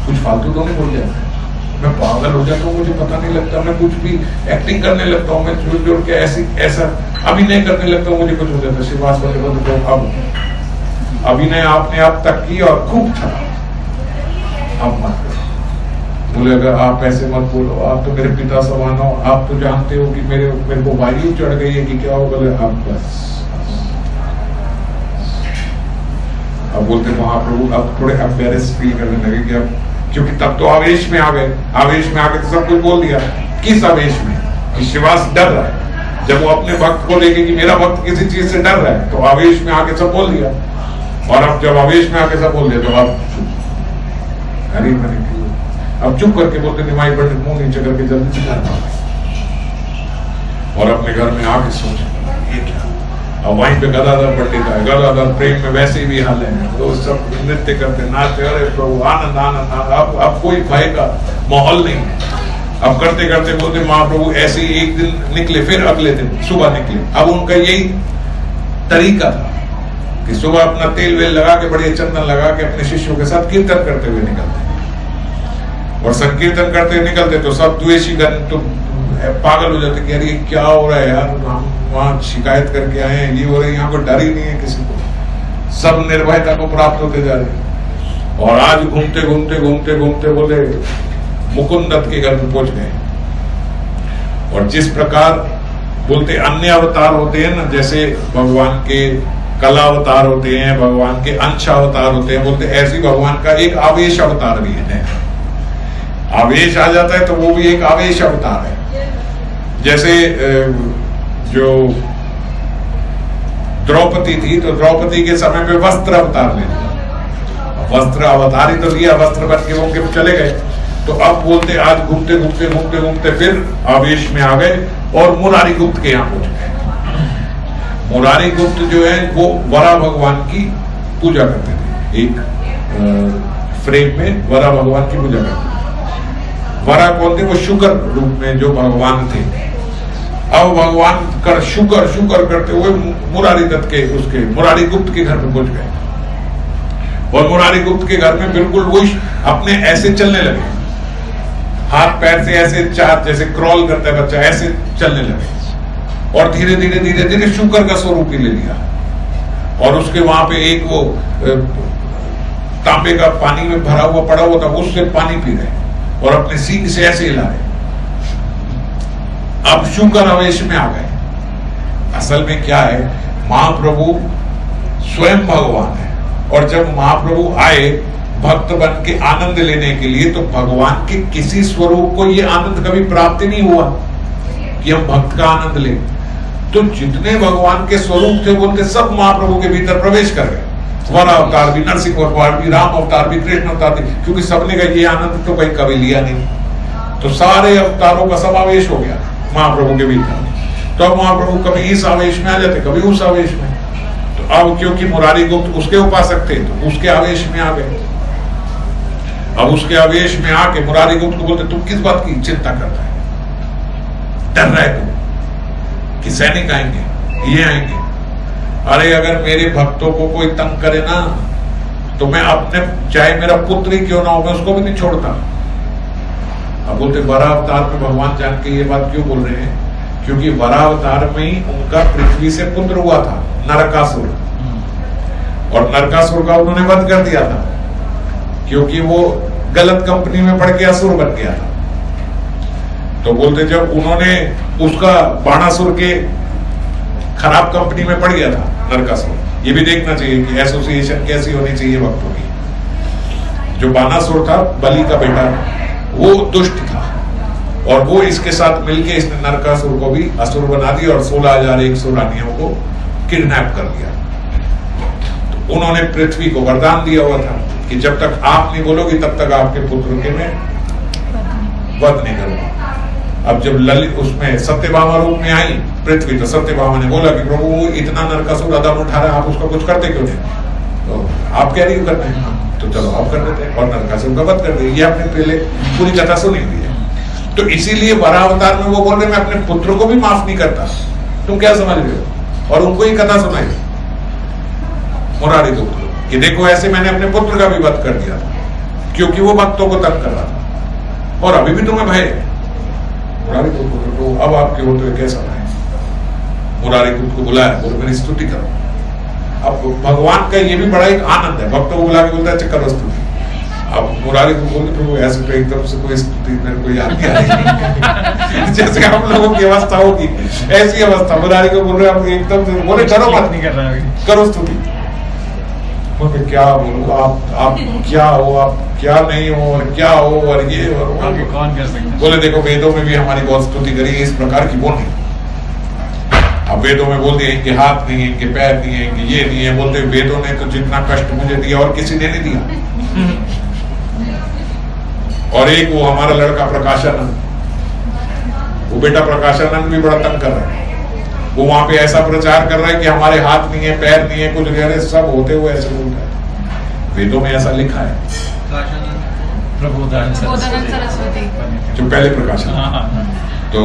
कुछ फालतू तो नहीं बोल दिया, मैं पागल हो जाता हूँ, मुझे पता नहीं लगता, मैं कुछ भी एक्टिंग करने लगता हूँ, मैं जोड़ जोड़ के ऐसा अभिनय करने लगता हूँ, मुझे कुछ हो जाता है। श्रीवास पंडित को अब अभिनय आपने अब तक की और खूब था, अब मत करो। बोले अगर आप ऐसे मत बोलो, आप तो मेरे पिता समान हो, आप तो जानते हो कि मेरे को वायु चढ़ गई है कि क्या हो। बोले आप बस। अब बोलते महाप्रभु अब थोड़े एम्बैरेस फील करने लगे कि अब, क्योंकि तब तो आवेश में आ गए, आवेश में आके तो सब कुछ बोल दिया। किस आवेश में? कि श्रीवास डर रहा है। जब वो अपने भक्त को लेके कि मेरा भक्त किसी चीज से डर रहा है, तो आवेश में आके सब बोल दिया। और अब जब आवेश में आके सब बोल दिया तो अब अब चुप करके बोलते निमाई पंडित मुंह नीचे करके जल्दी से घर और अपने घर में आके सोचे ये क्या। अब वहीं पे गदाधर पंडित है, गदाधर प्रेम में वैसे भी हाल है, तो सब नृत्य करते नाचते, अरे प्रभु आनंद आनंद आनंद। अब कोई भय का माहौल नहीं है। अब करते करते बोलते महाप्रभु ऐसे ही एक दिन निकले, फिर अगले दिन सुबह निकले। अब उनका यही तरीका था कि सुबह अपना तेल वेल लगा के, बढ़िया चंदन लगा के अपने शिष्यों के साथ कीर्तन करते हुए निकलते, और संकीर्तन करते निकलते तो सब द्वेषी गण तो पागल हो जाते कि यार ये क्या हो रहा है यार, हम वहां शिकायत करके आए हैं, ये हो रहा है, यहाँ को डर ही नहीं है किसी को, सब निर्भयता को प्राप्त होते जा रहे हैं। और आज घूमते घूमते घूमते घूमते बोले मुकुंद दत्त के घर में पहुंच गए। और जिस प्रकार बोलते अन्य अवतार होते हैं ना, जैसे भगवान के कला अवतार होते हैं, भगवान के अंश अवतार होते हैं, बोलते ऐसे भगवान का एक आवेश अवतार भी है। आवेश आ जाता है तो वो भी एक आवेश अवतार है। जैसे जो द्रौपदी थी, तो द्रौपदी के समय पे वस्त्र अवतार ले लिया, वस्त्र अवतार ही तो लिया, वस्त्र बन के वो चले गए। तो अब बोलते आज घूमते घूमते घूमते घूमते फिर आवेश में आ गए और मुरारी गुप्त के यहाँ पहुंच गए। मुरारी गुप्त जो है वो वरा भगवान की पूजा करते थे, एक फ्रेम में वरा भगवान की पूजा करते थे। वरा कौन थे? वो शुक्र रूप में जो भगवान थे। अब भगवान कर शुक्र करते हुए मुरारी दत्त के उसके मुरारी गुप्त के घर में पहुंच गए। और मुरारी गुप्त के घर में बिल्कुल वो अपने ऐसे चलने लगे, हाथ पैर से ऐसे चार जैसे क्रॉल करता है बच्चा, ऐसे चलने लगे और धीरे धीरे धीरे धीरे शुक्र का स्वरूप ही ले लिया। और उसके वहां पे एक वो तांबे का पानी में भरा हुआ पड़ा हुआ था, उससे पानी पी रहे और अपने सींग से ऐसे हिला रहे। अब शुक्र आवेश में आ गए। असल में क्या है, महाप्रभु स्वयं भगवान है और जब महाप्रभु आए भक्त बन के आनंद लेने के लिए, तो भगवान के किसी स्वरूप को ये आनंद कभी प्राप्त नहीं हुआ कि हम भक्त का आनंद लें। तो जितने भगवान के स्वरूप थे बोलते सब महाप्रभु के भीतर प्रवेश कर गए। वरा अवतार भी, नरसिंह अवतार भी, राम अवतार भी, कृष्ण अवतार भी, क्योंकि सबने का ये आनंद तो भाई कभी लिया नहीं। तो सारे अवतारों का समावेश हो गया महाप्रभु के भीतर। तो अब महाप्रभु कभी इस आवेश में आ जाते, कभी उस आवेश में। तो अब क्योंकि मुरारी गुप्त उसके उपासक थे तो उसके आवेश में आ गए। अब उसके आवेश में आके मुरारी गुप्त को बोलते तुम किस बात की चिंता करता है, डर रहा है तुम कि सैनिक आएंगे, ये आएंगे। अरे अगर मेरे भक्तों को कोई तंग करे ना तो मैं अपने, चाहे मेरा पुत्र ही क्यों ना हो, मैं उसको भी नहीं छोड़ता। अब बोलते वरा अवतार में भगवान जान के ये बात क्यों बोल रहे हैं? क्योंकि वरा अवतार में ही उनका पृथ्वी से पुत्र हुआ था नरकासुर, और नरकासुर का उन्होंने वध कर दिया था क्योंकि वो गलत कंपनी में पड़ के असुर बन गया था। तो बोलते जब उन्होंने उसका बाणासुर के खराब कंपनी में पड़ गया था नरकासुर। ये भी देखना चाहिए कि एसोसिएशन कैसी होनी चाहिए भक्तों की। जो बाणासुर था बलि का बेटा, वो दुष्ट था और वो इसके साथ मिलके इसने नरकासुर को भी असुर बना दिया और 16,100 रानियों को किडनैप कर लिया। तो उन्होंने पृथ्वी को वरदान दिया हुआ था कि जब तक आप नहीं बोलोगी तब तक आपके पुत्र के मैं वध नहीं करूंगा। अब जब ललित उसमें सत्यभामा रूप में आई पृथ्वी, तो सत्यभामा ने बोला कि प्रभु वो इतना नरकासुर अदम उठा रहा है, आप उसका कुछ करते क्यों नहीं? तो आप कह रही हो करते हैं, तो चलो आप कर देते हैं और नरकासुर का वध कर दिया। ये आपने पहले पूरी कथा सुनी हुई है। तो इसीलिए वरा अवतार में वो बोल रहे मैं अपने पुत्र को भी माफ नहीं करता। तुम क्या समझ रहे हो? और उनको ही कथा सुनाई मुरारी गुप्त कि देखो ऐसे मैंने अपने पुत्र का भी वध कर दिया था क्योंकि वो भक्तों को तंग कर रहा था और अभी भी तुम्हें भय है। मुरारी गुप्त को अब आपके होते हुए कैसा भय? मुरारी गुप्त को बुलाया, बोलो मेरी स्तुति करो। अब भगवान का ये भी बड़ा एक आनंद है, भक्तों को बुला के बोलता है अच्छा करो स्तुति। अब मुरारी को बोलते प्रभु ऐसे तो एकदम से कोई स्तुति मेरे को याद नहीं आ रही जैसे हम लोगों की अवस्था होगी ऐसी अवस्था। मुरारी को बोल रहे आप एकदम से बोले करो मत, नहीं कर रहा है, करो स्तुति। बोले क्या बोलूं, आप क्या हो, आप क्या नहीं हो और क्या हो और ये और कौन कर सकता है? बोले देखो वेदों में भी हमारी बहुत स्तुति करी है, इस प्रकार की वो नहीं। अब वेदों में बोलते हैं इनके हाथ नहीं है, इनके पैर नहीं है, इनके ये नहीं है। बोलते वेदों ने तो जितना कष्ट मुझे दिया और किसी ने नहीं दिया। और एक वो हमारा लड़का प्रकाशानंद, वो बेटा प्रकाशानंद भी बड़ा तंग कर रहा है। वो वहां पे ऐसा प्रचार कर रहा है कि हमारे हाथ नहीं है, पैर नहीं है, कुछ नहीं है, सब होते हुए ऐसे बोलता है। वेदों में ऐसा लिखा है। प्रबोधानंद सरस्वती जो पहले प्रकाशन, तो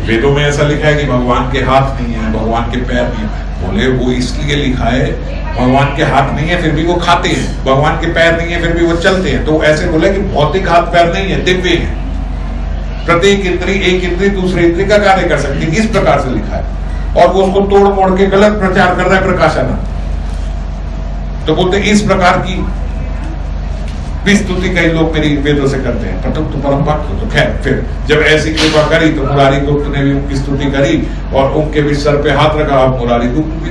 वेदों में ऐसा लिखा है कि भगवान के हाथ नहीं है, भगवान के पैर नहीं है। बोले वो इसलिए लिखा है भगवान के हाथ नहीं है फिर भी वो खाते हैं, भगवान के पैर नहीं है फिर भी वो चलते हैं। तो ऐसे बोले कि भौतिक हाथ पैर नहीं है, दिव्य है। प्रत्येक इंद्री, एक इंद्री दूसरे इंद्री का कार्य कर सकती है, इस प्रकार से लिखा है। और वो उसको तोड़ मोड़ के गलत प्रचार कर रहा है प्रकाशानंद। तो बोलते इस प्रकार की भी स्तुति कई लोग मेरी वेदों से करते हैं, पर तुम तो परम भक्त हो। तो खैर फिर जब ऐसी कृपा करी तो मुरारी गुप्त ने भी उनकी स्तुति करी और उनके भी सर पे हाथ रखा। अब मुरारी गुप्त भी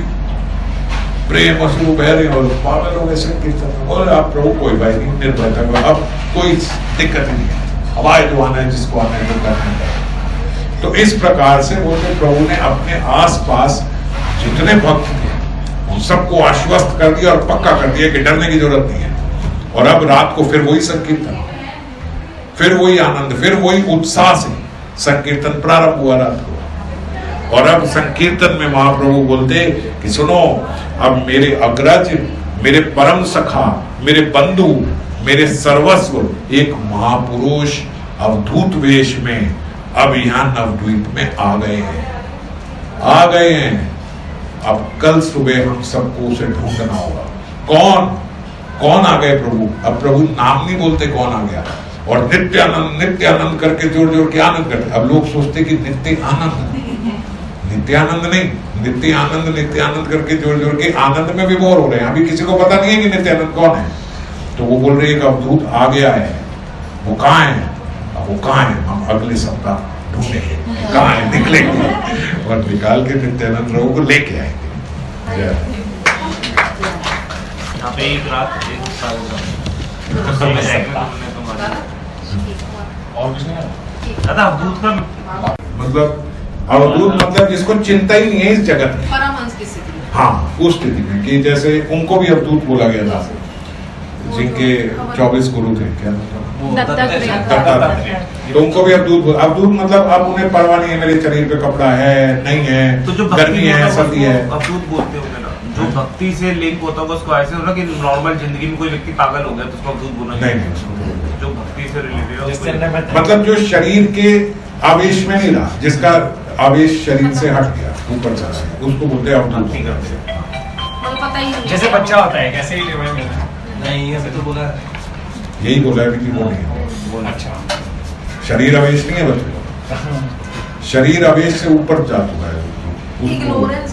प्रेम अश्रु बह रहे और पागल हो गए संकीर्तन। बोले आप प्रभु कोई भाई नहीं, निर्भयता को अब कोई दिक्कत नहीं है, अब आए जो आना है, जिसको आना है जो करना है। तो इस प्रकार से बोलते प्रभु ने अपने आसपास जितने भक्त थे उन सबको आश्वस्त कर दिया और पक्का कर दिया कि डरने की जरूरत नहीं है। और अब रात को फिर वही संकीर्तन, फिर वही आनंद, फिर वही उत्साह से संकीर्तन प्रारंभ हुआ रात को। और अब संकीर्तन में महाप्रभु बोलते कि सुनो, अब मेरे अग्रज, मेरे परम सखा, मेरे बंधु, मेरे सर्वस्व एक महापुरुष अवधूत वेश में अब यहाँ नवद्वीप में आ गए हैं, आ गए हैं। अब कल सुबह हम सबको उसे ढूंढना होगा। कौन कौन आ गए प्रभु? अब प्रभु नाम नहीं बोलते कौन आ गया, और नित्य आनंद करके जोड़ जोड़ के आनंद करते। अब लोग सोचते कि नित्य आनंद, नित्य आनंद नहीं, नित्य आनंद करके जोड़ जोड़ के आनंद में विभोर हो रहे हैं। अभी किसी को पता नहीं है कि नित्य आनंद कौन है। तो वो बोल रहे हैं कि अवधूत आ गया है, वो कहाँ है? अब वो कहाँ है? हम अगले सप्ताह ढूंढेंगे कहाँ है, निकलेंगे और निकाल के नित्यानंद प्रभु को लेके आएंगे। यहाँ पे एक रात एक और कुछ नहीं दादा अवधूत का मतलब अवधूत मतलब जिसको चिंता ही नहीं है इस जगत में, परमहंस की स्थिति। हाँ उस स्थिति में कि जैसे उनको भी अवधूत बोला गया था, जिनके 24 गुरु थे, क्या दत्तात्रेय, तो उनको भी अवधूत मतलब अब उन्हें परवाह नहीं है मेरे शरीर पे कपड़ा है नहीं है, तो जो गर्मी है सर्दी है। अवधूत बोलते होंगे ना, जो भक्ति से लिंक होता होगा उसको ऐसे होना कि नॉर्मल जिंदगी में कोई व्यक्ति पागल हो गया तो उसको अवधूत बोलना नहीं, जो भक्ति से रिलेटेड है, मतलब जो शरीर के आवेश में नहीं रहा, जिसका आवेश शरीर से हट गया, ऊपर चला गया, उसको बोलते हैं अवधूत। पता ही नहीं जैसे बच्चा होता है कैसे ही लेवल में नहीं अभी तो बोला यही बोला है कि वो नहीं है। अच्छा शरीर आवेश नहीं है बच्चे, शरीर आवेश से ऊपर जा चुका है, उसको इग्नोरेंस